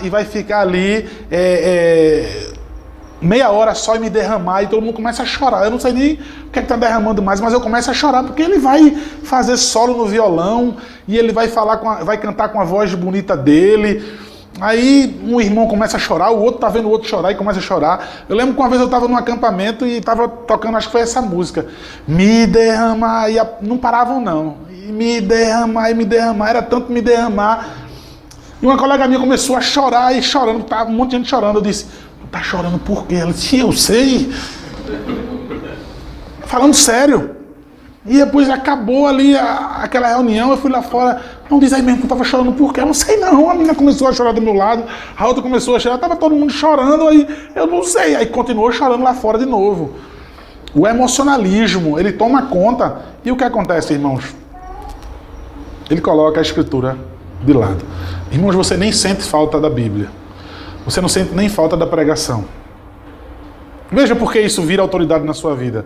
Speaker 1: e vai ficar ali meia hora só e me derramar, e todo mundo começa a chorar. Eu não sei nem o que é que está derramando mais, mas eu começo a chorar, porque ele vai fazer solo no violão, e ele vai vai cantar com a voz bonita dele. Aí um irmão começa a chorar, o outro tá vendo o outro chorar e começa a chorar. Eu lembro que uma vez eu estava num acampamento e estava tocando, acho que foi essa música, me derramar, e não paravam não, e me derramar, era tanto me derramar. E uma colega minha começou a chorar e chorando, tava um monte de gente chorando. Eu disse, tá chorando por quê? Ela disse, eu sei. Falando sério. E depois acabou ali aquela reunião, eu fui lá fora, não diz aí mesmo que eu tava chorando por quê? Eu não sei não, a menina começou a chorar do meu lado, a outra começou a chorar, tava todo mundo chorando, aí eu não sei, aí continuou chorando lá fora de novo. O emocionalismo, ele toma conta, e o que acontece, irmãos? Ele coloca a Escritura de lado. Irmãos, você nem sente falta da Bíblia. Você não sente nem falta da pregação. Veja por que isso vira autoridade na sua vida.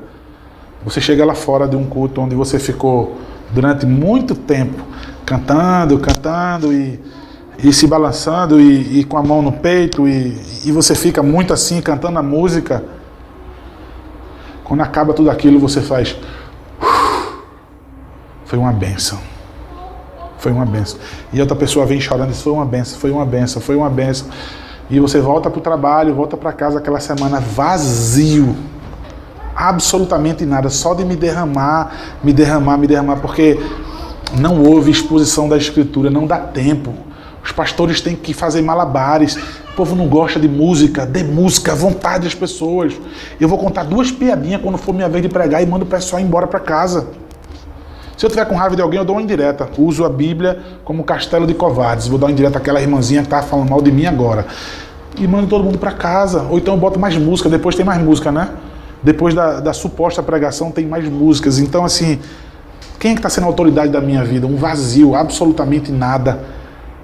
Speaker 1: Você chega lá fora de um culto onde você ficou durante muito tempo cantando e se balançando e com a mão no peito e você fica muito assim cantando a música. Quando acaba tudo aquilo você faz... Foi uma bênção. Foi uma bênção. E outra pessoa vem chorando e diz, foi uma bênção, foi uma bênção, foi uma bênção. E você volta para o trabalho, volta para casa aquela semana vazio. Absolutamente nada, só de me derramar, porque não houve exposição da Escritura, não dá tempo. Os pastores têm que fazer malabares. O povo não gosta de música, dê música à vontade às pessoas. Eu vou contar 2 piadinhas quando for minha vez de pregar e mando o pessoal embora para casa. Se eu tiver com raiva de alguém, eu dou uma indireta. Uso a Bíblia como castelo de covardes. Vou dar uma indireta àquela irmãzinha que está falando mal de mim agora. E mando todo mundo para casa. Ou então eu boto mais música, depois tem mais música, né? Depois da suposta pregação tem mais músicas. Então, assim, quem é que está sendo a autoridade da minha vida? Um vazio, absolutamente nada.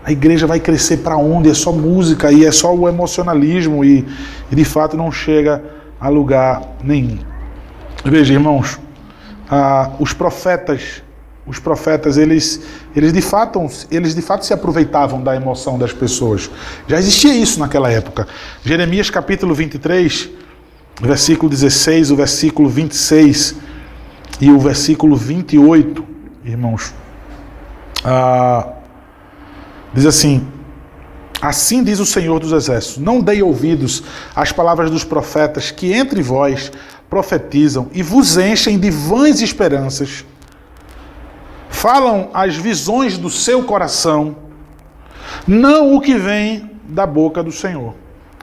Speaker 1: A igreja vai crescer para onde? É só música e é só o emocionalismo e de fato não chega a lugar nenhum. Veja, irmãos, os profetas, eles de fato se aproveitavam da emoção das pessoas. Já existia isso naquela época. Jeremias capítulo 23, versículo 16, o versículo 26 e o versículo 28, irmãos, diz assim, assim diz o Senhor dos Exércitos, não dei ouvidos às palavras dos profetas que entre vós profetizam e vos enchem de vãs esperanças, falam as visões do seu coração, não o que vem da boca do Senhor.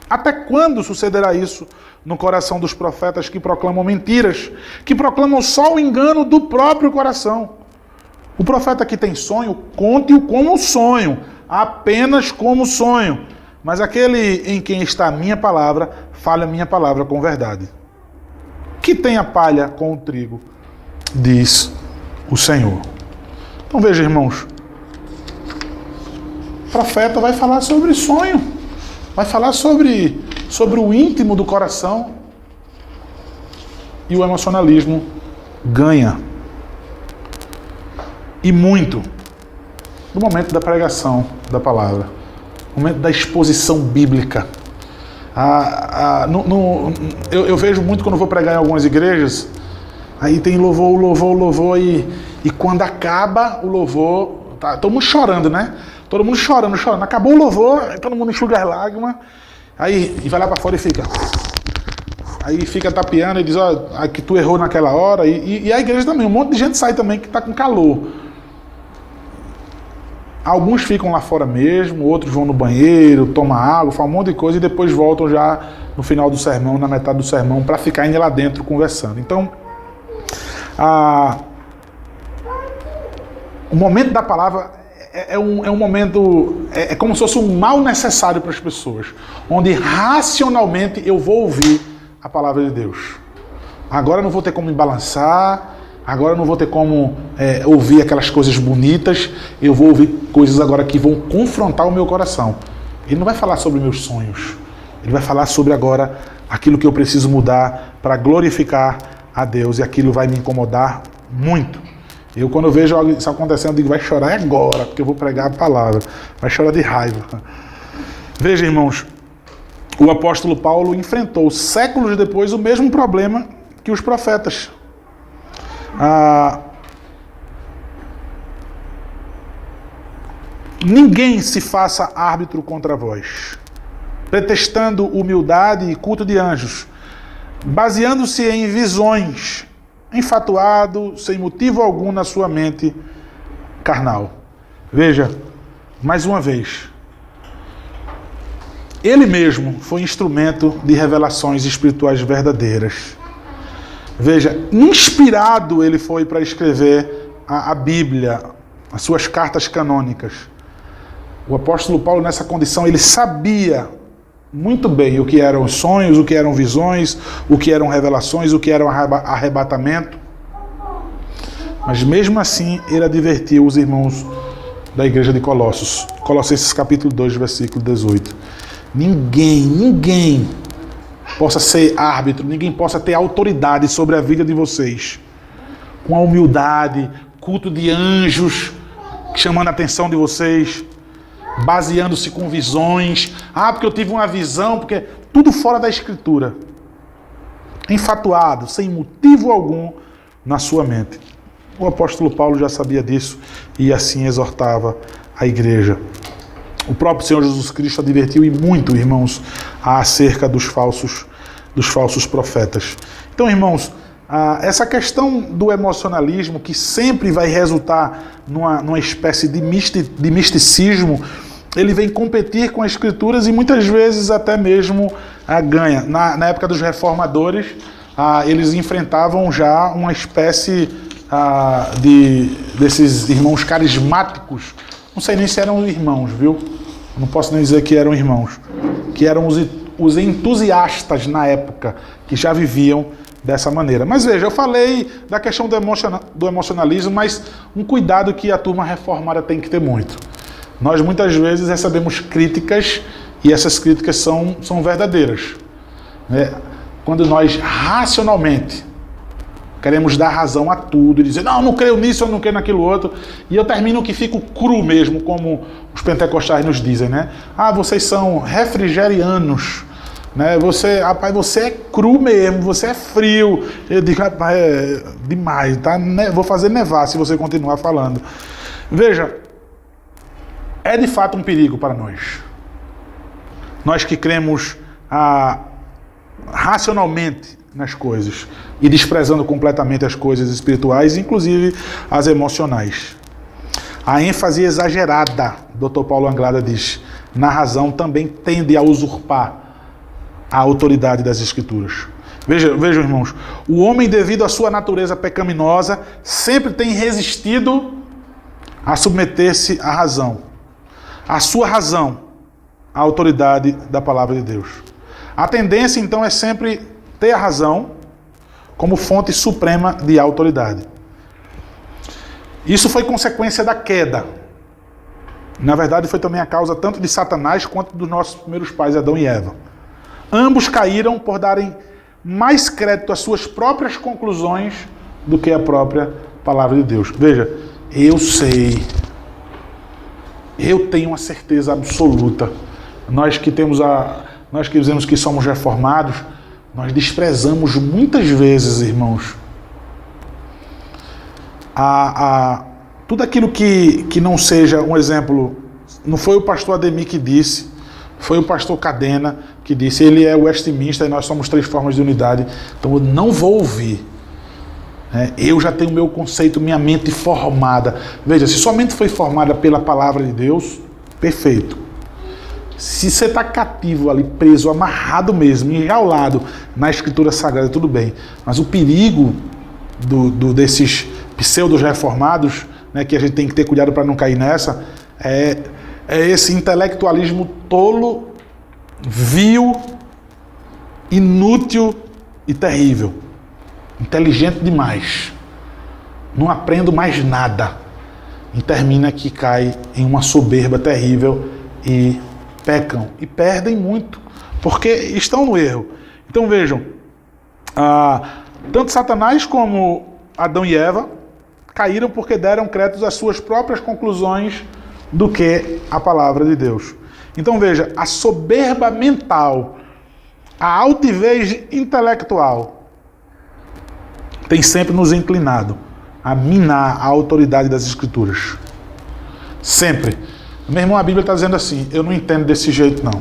Speaker 1: Até quando sucederá isso no coração dos profetas que proclamam mentiras, que proclamam só o engano do próprio coração? O profeta que tem sonho, conte-o como sonho, apenas como sonho. Mas aquele em quem está a minha palavra, fale a minha palavra com verdade. Que tem a palha com o trigo, diz o Senhor. Então veja, irmãos, o profeta vai falar sobre sonho, vai falar sobre o íntimo do coração, e o emocionalismo ganha, e muito, no momento da pregação da palavra. momento da exposição bíblica. Eu vejo muito quando vou pregar em algumas igrejas, aí tem louvor, e quando acaba o louvor, tá todo mundo chorando, né? Todo mundo chorando. Acabou o louvor, aí todo mundo enxuga as lágrimas, aí e vai lá para fora e fica. Aí fica tapeando e diz, ó, que tu errou naquela hora, e a igreja também, um monte de gente sai também que tá com calor. Alguns ficam lá fora mesmo, outros vão no banheiro, tomam água, fazem um monte de coisa e depois voltam já no final do sermão, na metade do sermão, para ficar ainda lá dentro conversando. Então, o momento da palavra é um momento, é como se fosse um mal necessário para as pessoas, onde racionalmente eu vou ouvir a palavra de Deus. Agora eu não vou ter como me balançar, agora eu não vou ter como ouvir aquelas coisas bonitas, eu vou ouvir coisas agora que vão confrontar o meu coração. Ele não vai falar sobre meus sonhos, ele vai falar sobre agora aquilo que eu preciso mudar para glorificar a Deus, e aquilo vai me incomodar muito. Eu, quando eu vejo isso acontecendo, eu digo, vai chorar agora, porque eu vou pregar a palavra, vai chorar de raiva. Veja, irmãos, o apóstolo Paulo enfrentou séculos depois o mesmo problema que os profetas. Ninguém se faça árbitro contra vós, pretextando humildade e culto de anjos, baseando-se em visões, enfatuado, sem motivo algum na sua mente carnal. Veja, mais uma vez, ele mesmo foi instrumento de revelações espirituais verdadeiras. Veja, inspirado ele foi para escrever a Bíblia, as suas cartas canônicas. O apóstolo Paulo, nessa condição, ele sabia muito bem o que eram os sonhos, o que eram visões, o que eram revelações, o que era um arrebatamento. Mas mesmo assim, ele advertiu os irmãos da igreja de Colossos. Colossenses capítulo 2, versículo 18. Ninguém possa ser árbitro, ninguém possa ter autoridade sobre a vida de vocês. Com a humildade, culto de anjos, chamando a atenção de vocês, baseando-se com visões. Porque eu tive uma visão, porque tudo fora da Escritura. Enfatuado, sem motivo algum na sua mente. O apóstolo Paulo já sabia disso e assim exortava a igreja. O próprio Senhor Jesus Cristo advertiu e muito, irmãos, acerca dos falsos profetas. Então, irmãos, essa questão do emocionalismo, que sempre vai resultar numa espécie de misticismo, ele vem competir com as Escrituras e muitas vezes até mesmo ganha. Na época dos reformadores, eles enfrentavam já uma espécie desses irmãos carismáticos. Não sei nem se eram irmãos, viu? Não posso nem dizer que eram irmãos. Que eram os entusiastas na época, que já viviam dessa maneira. Mas veja, eu falei da questão do emocionalismo, mas um cuidado que a turma reformada tem que ter muito. Nós muitas vezes recebemos críticas e essas críticas são verdadeiras. Né? Quando nós racionalmente queremos dar razão a tudo e dizer, não creio nisso, eu não creio naquilo outro. E eu termino que fico cru mesmo, como os pentecostais nos dizem, né? Vocês são refrigerianos, né? Você é cru mesmo, você é frio. Eu digo, rapaz, é demais, tá? Vou fazer nevar se você continuar falando. Veja, é de fato um perigo para nós. Nós que cremos racionalmente nas coisas e desprezando completamente as coisas espirituais, inclusive as emocionais. A ênfase exagerada, Dr. Paulo Anglada diz, na razão também tende a usurpar a autoridade das Escrituras. Vejam, irmãos, o homem, devido à sua natureza pecaminosa, sempre tem resistido a submeter-se à razão. A sua razão, à autoridade da palavra de Deus. A tendência, então, é sempre ter a razão como fonte suprema de autoridade. Isso foi consequência da queda. Na verdade, foi também a causa tanto de Satanás quanto dos nossos primeiros pais, Adão e Eva. Ambos caíram por darem mais crédito às suas próprias conclusões do que à própria palavra de Deus. Veja, eu sei. eu tenho uma certeza absoluta. Nós que dizemos que somos reformados, nós desprezamos muitas vezes, irmãos, tudo aquilo que não seja um exemplo. Não foi o pastor Ademir que disse, foi o pastor Cadena que disse. Ele é Westminster e nós somos 3 formas de unidade, então eu não vou ouvir. Eu já tenho meu conceito, minha mente formada. Veja, se sua mente foi formada pela palavra de Deus, perfeito. Se você está cativo ali, preso, amarrado mesmo, enjaulado na Escritura Sagrada, tudo bem. Mas o perigo desses pseudos reformados, né, que a gente tem que ter cuidado para não cair nessa, é esse intelectualismo tolo, vil, inútil e terrível. Inteligente demais. Não aprendo mais nada. E termina que cai em uma soberba terrível e pecam. E perdem muito, porque estão no erro. Então vejam, tanto Satanás como Adão e Eva caíram porque deram créditos às suas próprias conclusões do que a palavra de Deus. Então veja, a soberba mental, a altivez intelectual tem sempre nos inclinado a minar a autoridade das Escrituras. Sempre. Meu irmão, a Bíblia está dizendo assim, eu não entendo desse jeito não.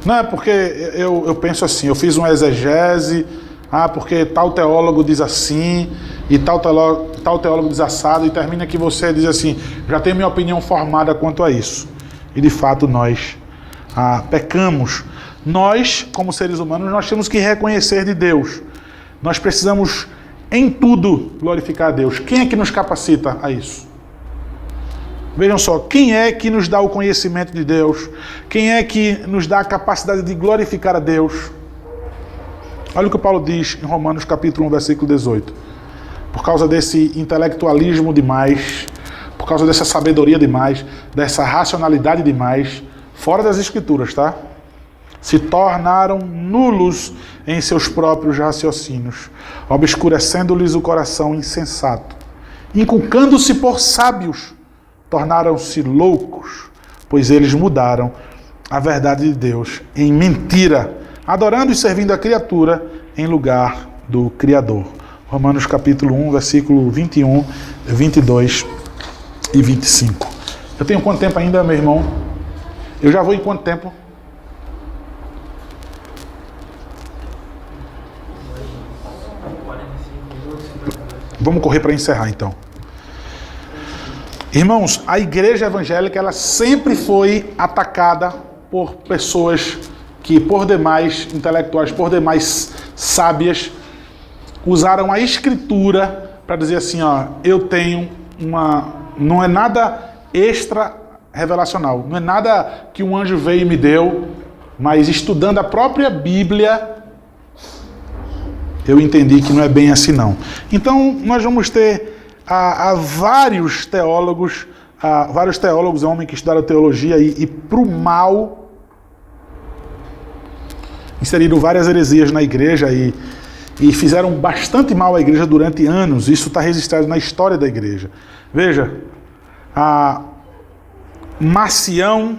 Speaker 1: Não é porque eu penso assim, eu fiz uma exegese, porque tal teólogo diz assim, e tal teólogo diz assado, e termina que você diz assim, já tenho minha opinião formada quanto a isso. E de fato nós pecamos. Nós, como seres humanos, nós temos que reconhecer de Deus. Nós precisamos, em tudo, glorificar a Deus. Quem é que nos capacita a isso? Vejam só, quem é que nos dá o conhecimento de Deus? Quem é que nos dá a capacidade de glorificar a Deus? Olha o que Paulo diz em Romanos capítulo 1, versículo 18. Por causa desse intelectualismo demais, por causa dessa sabedoria demais, dessa racionalidade demais, fora das Escrituras, tá? Se tornaram nulos em seus próprios raciocínios, obscurecendo-lhes o coração insensato. Inculcando-se por sábios, tornaram-se loucos, pois eles mudaram a verdade de Deus em mentira, adorando e servindo a criatura em lugar do Criador. Romanos capítulo 1, versículo 21, 22 e 25. Eu tenho quanto tempo ainda, meu irmão? Eu já vou em quanto tempo? Vamos correr para encerrar, então. Irmãos, a igreja evangélica, ela sempre foi atacada por pessoas que, por demais intelectuais, por demais sábias, usaram a Escritura para dizer assim, eu tenho não é nada extra revelacional, não é nada que um anjo veio e me deu, mas estudando a própria Bíblia, eu entendi que não é bem assim não. Então nós vamos ter vários teólogos, homens que estudaram teologia e pro mal inseriram várias heresias na igreja e fizeram bastante mal à igreja durante anos. Isso está registrado na história da igreja. Veja, Marcião,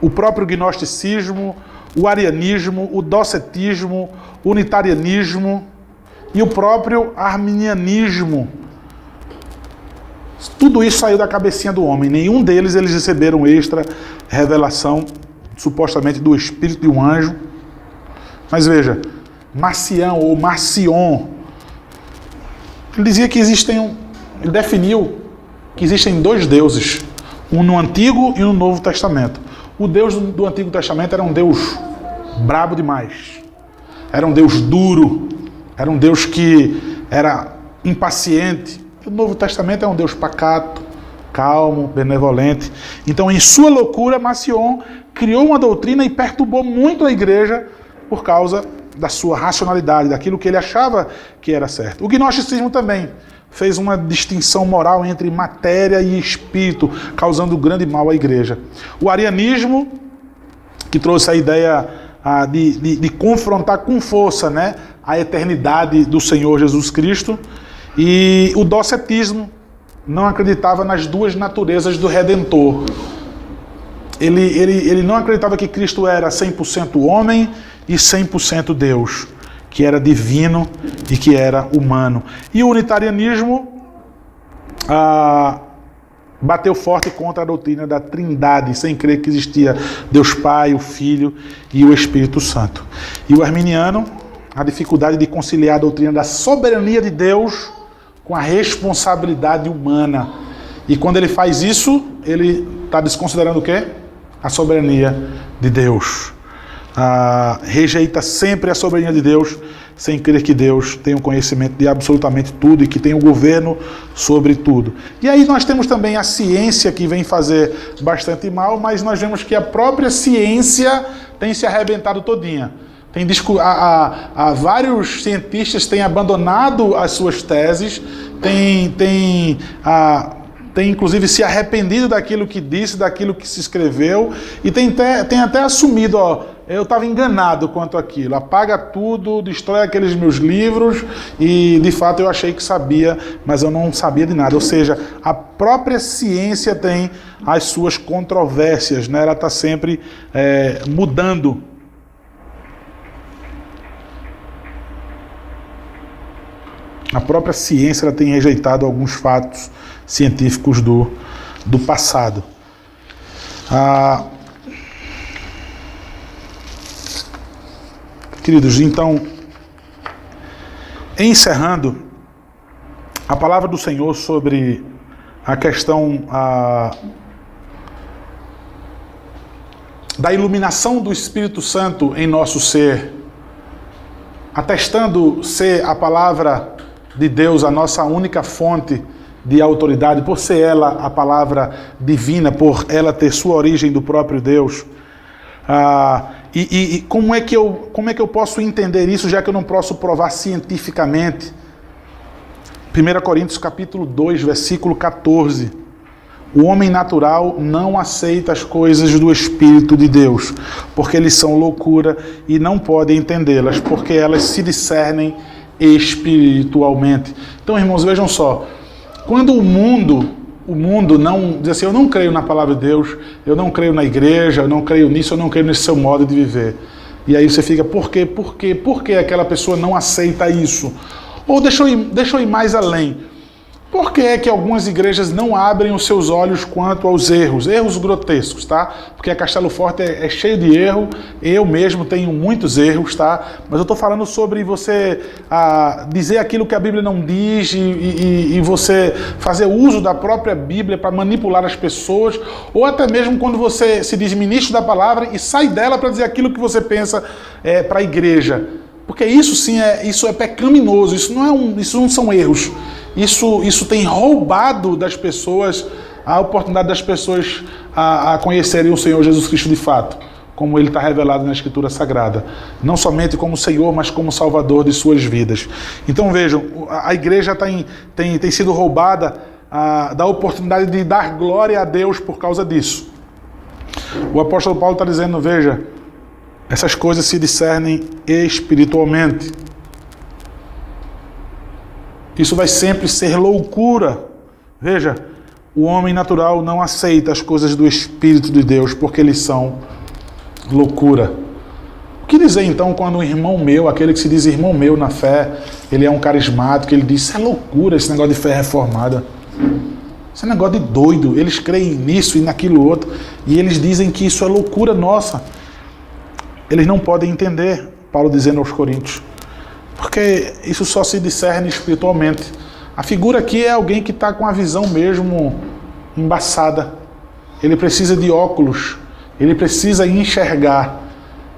Speaker 1: o próprio gnosticismo, o arianismo, o docetismo, o unitarianismo e o próprio arminianismo. Tudo isso saiu da cabecinha do homem. Nenhum deles eles receberam extra revelação, supostamente do espírito de um anjo. Mas veja, Marcião ou Marcion, ele dizia que ele definiu que existem 2 deuses, um no Antigo e um no Novo Testamento. O Deus do Antigo Testamento era um Deus brabo demais, era um Deus duro, era um Deus que era impaciente. O Novo Testamento é um Deus pacato, calmo, benevolente. Então, em sua loucura, Marcion criou uma doutrina e perturbou muito a igreja por causa da sua racionalidade, daquilo que ele achava que era certo. O gnosticismo também fez uma distinção moral entre matéria e espírito, causando grande mal à igreja. O arianismo, que trouxe a ideia de confrontar com força, né, a eternidade do Senhor Jesus Cristo, e o docetismo, não acreditava nas duas naturezas do Redentor. Ele não acreditava que Cristo era 100% homem e 100% Deus, que era divino e que era humano. E o unitarianismo bateu forte contra a doutrina da Trindade, sem crer que existia Deus Pai, o Filho e o Espírito Santo. E o arminiano, a dificuldade de conciliar a doutrina da soberania de Deus com a responsabilidade humana. E quando ele faz isso, ele está desconsiderando o quê? A soberania de Deus. Rejeita sempre a soberania de Deus, sem crer que Deus tem o conhecimento de absolutamente tudo e que tem o governo sobre tudo. E aí nós temos também a ciência, que vem fazer bastante mal, mas nós vemos que a própria ciência tem se arrebentado todinha. Vários cientistas têm abandonado as suas teses, têm inclusive se arrependido daquilo que disse, daquilo que se escreveu, e tem até assumido, eu estava enganado quanto àquilo, apaga tudo, destrói aqueles meus livros, e de fato eu achei que sabia, mas eu não sabia de nada. Ou seja, a própria ciência tem as suas controvérsias, né? Ela está sempre mudando. A própria ciência ela tem rejeitado alguns fatos científicos do passado. Queridos, então, encerrando, a palavra do Senhor sobre a questão da iluminação do Espírito Santo em nosso ser, atestando ser a palavra de Deus a nossa única fonte de autoridade, por ser ela a palavra divina, por ela ter sua origem do próprio Deus. E como é que eu posso entender isso, já que eu não posso provar cientificamente? 1 Coríntios capítulo 2, versículo 14. O homem natural não aceita as coisas do Espírito de Deus, porque eles são loucura e não pode entendê-las, porque elas se discernem espiritualmente. Então, irmãos, vejam só, quando o mundo não diz assim, eu não creio na palavra de Deus, eu não creio na igreja, eu não creio nisso, eu não creio nesse seu modo de viver. E aí você fica, por quê? Por que aquela pessoa não aceita isso? Ou deixa eu ir mais além. Por que é que algumas igrejas não abrem os seus olhos quanto aos erros grotescos, tá? Porque a Castelo Forte é cheio de erro, eu mesmo tenho muitos erros, tá? Mas eu estou falando sobre você dizer aquilo que a Bíblia não diz e você fazer uso da própria Bíblia para manipular as pessoas, ou até mesmo quando você se diz ministro da palavra e sai dela para dizer aquilo que você pensa para a igreja. Porque isso sim isso é pecaminoso, isso não são erros. Isso tem roubado das pessoas a oportunidade das pessoas a conhecerem o Senhor Jesus Cristo de fato, como Ele está revelado na Escritura Sagrada. Não somente como Senhor, mas como Salvador de suas vidas. Então vejam, a igreja tem sido roubada da oportunidade de dar glória a Deus por causa disso. O apóstolo Paulo está dizendo, veja, essas coisas se discernem espiritualmente. Isso vai sempre ser loucura. Veja, o homem natural não aceita as coisas do Espírito de Deus, porque eles são loucura. O que dizer então quando um irmão meu, aquele que se diz irmão meu na fé, ele é um carismático, ele diz, isso é loucura, esse negócio de fé reformada. Isso é negócio de doido. Eles creem nisso e naquilo outro, e eles dizem que isso é loucura nossa. Eles não podem entender, Paulo dizendo aos Coríntios, porque isso só se discerne espiritualmente. A figura aqui é alguém que está com a visão mesmo embaçada. Ele precisa de óculos, ele precisa enxergar.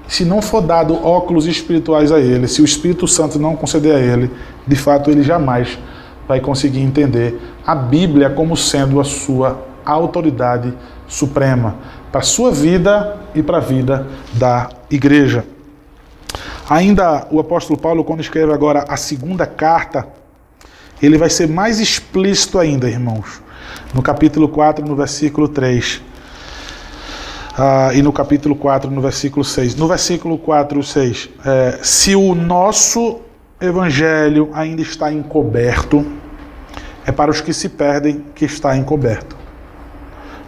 Speaker 1: Se não for dado óculos espirituais a ele, se o Espírito Santo não conceder a ele, de fato ele jamais vai conseguir entender a Bíblia como sendo a sua autoridade suprema para a sua vida e para a vida da igreja. Ainda o apóstolo Paulo, quando escreve agora a segunda carta, ele vai ser mais explícito ainda, irmãos. No capítulo 4, no versículo 3. E no capítulo 4, no versículo 6. No versículo 4, 6. Se o nosso evangelho ainda está encoberto, é para os que se perdem que está encoberto,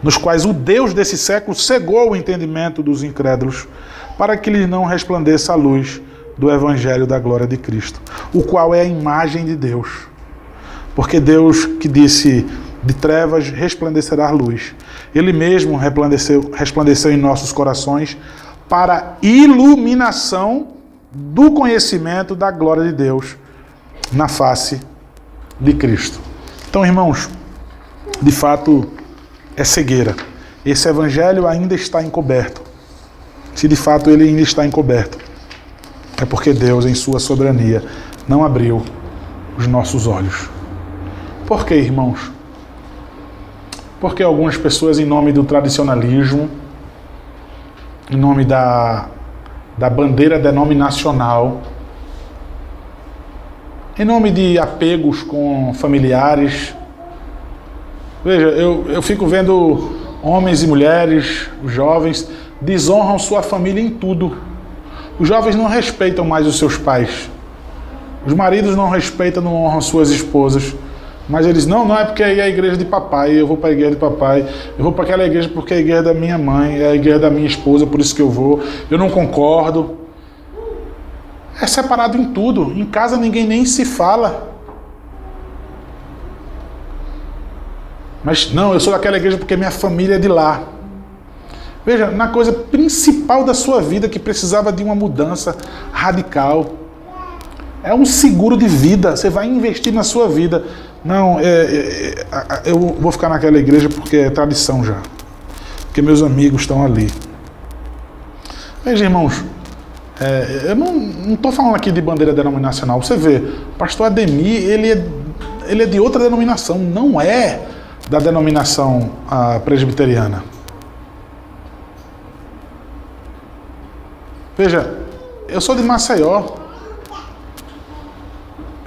Speaker 1: nos quais o Deus desse século cegou o entendimento dos incrédulos, para que lhes não resplandeça a luz do Evangelho da glória de Cristo, o qual é a imagem de Deus. Porque Deus que disse, de trevas resplandecerá a luz, Ele mesmo resplandeceu em nossos corações para iluminação do conhecimento da glória de Deus na face de Cristo. Então, irmãos, de fato é cegueira. Esse Evangelho ainda está encoberto. Se de fato ele ainda está encoberto, é porque Deus, em sua soberania, não abriu os nossos olhos. Por quê, irmãos? Porque algumas pessoas, em nome do tradicionalismo, em nome da bandeira denominacional, em nome de apegos com familiares, veja, eu fico vendo homens e mulheres, os jovens, desonram sua família em tudo. Os jovens não respeitam mais os seus pais. Os maridos não respeitam, não honram suas esposas. Mas eles, não é porque é a igreja de papai, eu vou para a igreja de papai, eu vou para aquela igreja porque é a igreja da minha mãe, é a igreja da minha esposa, por isso que eu vou, eu não concordo. É separado em tudo, em casa ninguém nem se fala. Mas não, eu sou daquela igreja porque minha família é de lá. Veja, na coisa principal da sua vida que precisava de uma mudança radical. É um seguro de vida, você vai investir na sua vida. Não, eu vou ficar naquela igreja porque é tradição já. Porque meus amigos estão ali. Veja, irmãos, eu não estou falando aqui de bandeira denominacional. Você vê, o pastor Ademir, ele é de outra denominação, não é da denominação presbiteriana. Veja, eu sou de Maceió.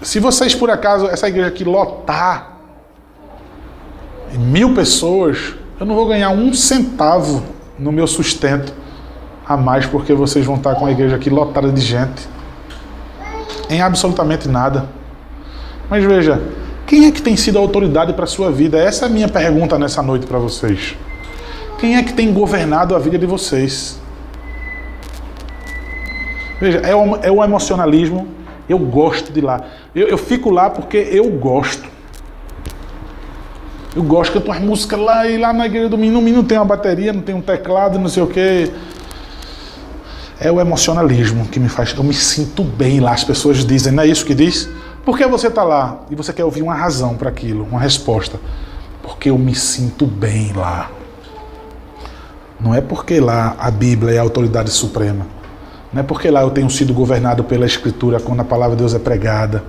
Speaker 1: Se vocês, por acaso, essa igreja aqui lotar 1.000 pessoas, eu não vou ganhar 1 centavo no meu sustento a mais, porque vocês vão estar com a igreja aqui lotada de gente. Em absolutamente nada. Mas veja, quem é que tem sido a autoridade para a sua vida? Essa é a minha pergunta nessa noite para vocês. Quem é que tem governado a vida de vocês? Veja, é o emocionalismo. Eu gosto de ir lá. Eu fico lá porque eu gosto. Eu gosto que eu toco música lá e lá na igreja do menino. O menino tem uma bateria, não tem um teclado, não sei o quê. É o emocionalismo que me faz. Eu me sinto bem lá. As pessoas dizem, não é isso que diz? Por que você está lá? E você quer ouvir uma razão para aquilo, uma resposta. Porque eu me sinto bem lá. Não é porque lá a Bíblia é a autoridade suprema. Não é porque lá eu tenho sido governado pela Escritura quando a palavra de Deus é pregada.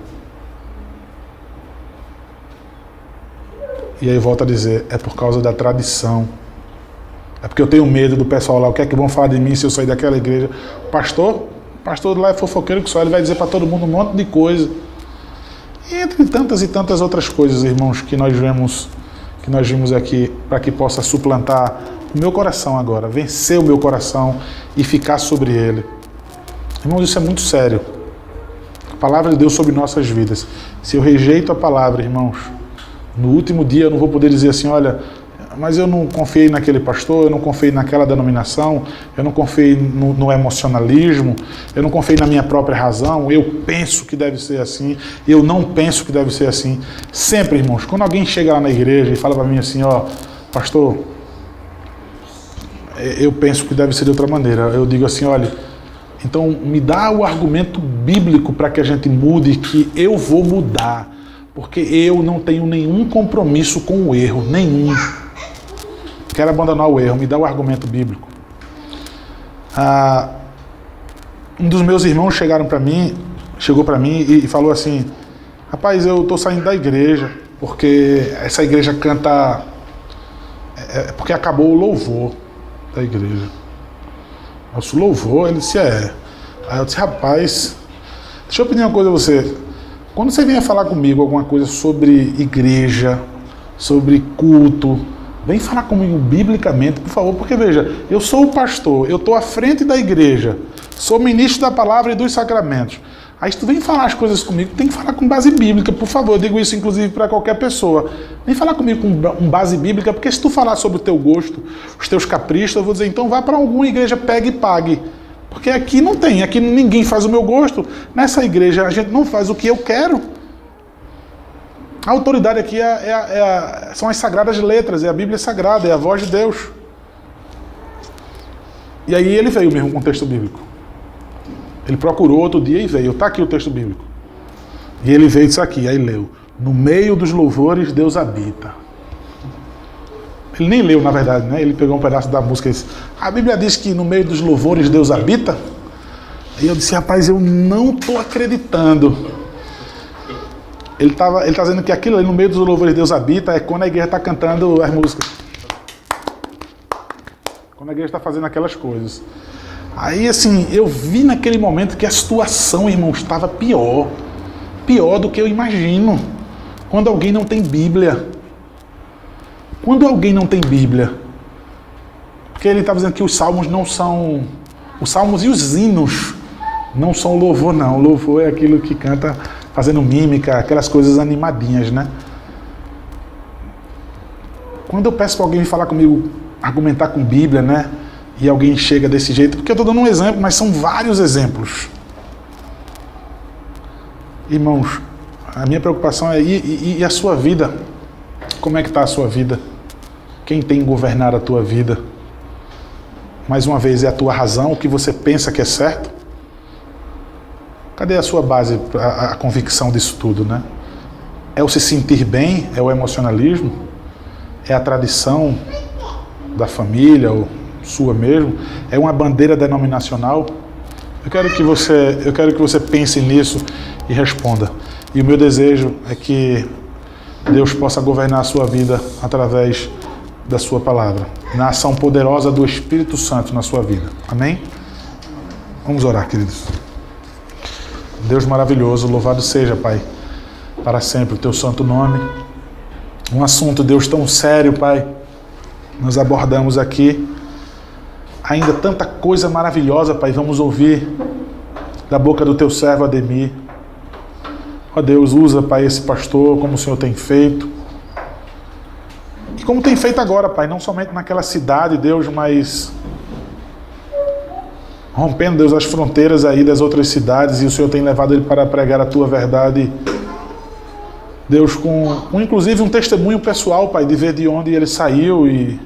Speaker 1: E aí volto a dizer, é por causa da tradição. É porque eu tenho medo do pessoal lá, o que é que vão falar de mim se eu sair daquela igreja? O pastor lá é fofoqueiro que só, ele vai dizer para todo mundo um monte de coisa. E entre tantas e tantas outras coisas, irmãos, que nós vimos aqui, para que possa suplantar o meu coração agora, vencer o meu coração e ficar sobre ele. Irmãos, isso é muito sério. A palavra de Deus sobre nossas vidas. Se eu rejeito a palavra, irmãos, no último dia eu não vou poder dizer assim, olha, mas eu não confiei naquele pastor, eu não confiei naquela denominação, eu não confiei no emocionalismo, eu não confiei na minha própria razão, eu penso que deve ser assim, eu não penso que deve ser assim. Sempre, irmãos, quando alguém chega lá na igreja e fala para mim assim, ó, pastor, eu penso que deve ser de outra maneira, eu digo assim, olha, então me dá o argumento bíblico para que a gente mude, que eu vou mudar, porque eu não tenho nenhum compromisso com o erro, nenhum. Quero abandonar o erro, me dá o argumento bíblico. Um dos meus irmãos chegou para mim e falou assim, rapaz, eu estou saindo da igreja, porque essa igreja canta, porque acabou o louvor da igreja. Nosso louvor, ele disse, Aí eu disse, rapaz, deixa eu pedir uma coisa a você. Quando você vier falar comigo alguma coisa sobre igreja, sobre culto, vem falar comigo biblicamente, por favor, porque veja, eu sou o pastor, eu estou à frente da igreja, sou ministro da palavra e dos sacramentos. Aí se tu vem falar as coisas comigo, tem que falar com base bíblica, por favor. Eu digo isso inclusive para qualquer pessoa. Vem falar comigo com base bíblica, porque se tu falar sobre o teu gosto, os teus caprichos, eu vou dizer, então vá para alguma igreja, pegue e pague. Porque aqui não tem, aqui ninguém faz o meu gosto. Nessa igreja a gente não faz o que eu quero. A autoridade aqui são as sagradas letras, é a Bíblia Sagrada, é a voz de Deus. E aí ele veio mesmo com o texto bíblico. Ele procurou outro dia e veio. Está aqui o texto bíblico. E ele veio disso aqui, aí leu. No meio dos louvores Deus habita. Ele nem leu, na verdade, né? Ele pegou um pedaço da música e disse, a Bíblia diz que no meio dos louvores Deus habita? E eu disse, rapaz, eu não estou acreditando. Ele está dizendo que aquilo ali no meio dos louvores Deus habita é quando a igreja está cantando as músicas. Quando a igreja está fazendo aquelas coisas. Aí, assim, eu vi naquele momento que a situação, irmão, estava pior. Pior do que eu imagino. Quando alguém não tem Bíblia. Quando alguém não tem Bíblia. Porque ele estava dizendo que os salmos não são... Os salmos e os hinos não são louvor, não. O louvor é aquilo que canta fazendo mímica, aquelas coisas animadinhas, né? Quando eu peço para alguém falar comigo, argumentar com Bíblia, né? E alguém chega desse jeito, porque eu estou dando um exemplo, mas são vários exemplos. Irmãos, a minha preocupação é, e a sua vida? Como é que está a sua vida? Quem tem governado a tua vida? Mais uma vez, é a tua razão, o que você pensa que é certo? Cadê a sua base, a convicção disso tudo, né? É o se sentir bem? É o emocionalismo? É a tradição da família, ou sua mesmo? É uma bandeira denominacional? Eu quero que você pense nisso e responda. E o meu desejo é que Deus possa governar a sua vida através da sua palavra, na ação poderosa do Espírito Santo na sua vida. Amém? Vamos orar, queridos. Deus maravilhoso, louvado seja, Pai, para sempre o teu santo nome. Um assunto, Deus, tão sério, Pai, nós abordamos aqui. Ainda tanta coisa maravilhosa, Pai, vamos ouvir da boca do teu servo Ademir. Ó Deus, usa, Pai, esse pastor como o Senhor tem feito. E como tem feito agora, Pai, não somente naquela cidade, Deus, mas rompendo, Deus, as fronteiras aí das outras cidades, e o Senhor tem levado ele para pregar a tua verdade. Deus, com inclusive um testemunho pessoal, Pai, de ver de onde ele saiu e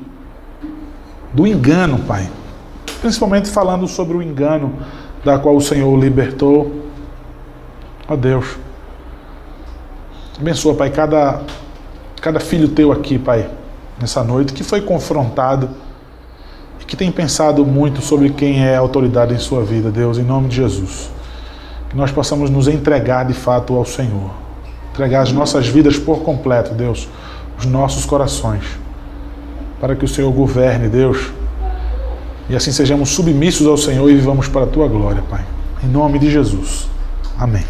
Speaker 1: do engano, Pai. Principalmente falando sobre o engano da qual o Senhor o libertou. Ó Deus, abençoa, Pai, cada filho teu aqui, Pai, nessa noite, que foi confrontado e que tem pensado muito sobre quem é a autoridade em sua vida, Deus, em nome de Jesus. Que nós possamos nos entregar de fato ao Senhor. Entregar as nossas vidas por completo, Deus, os nossos corações, para que o Senhor governe, Deus, e assim sejamos submissos ao Senhor e vivamos para a tua glória, Pai. Em nome de Jesus. Amém.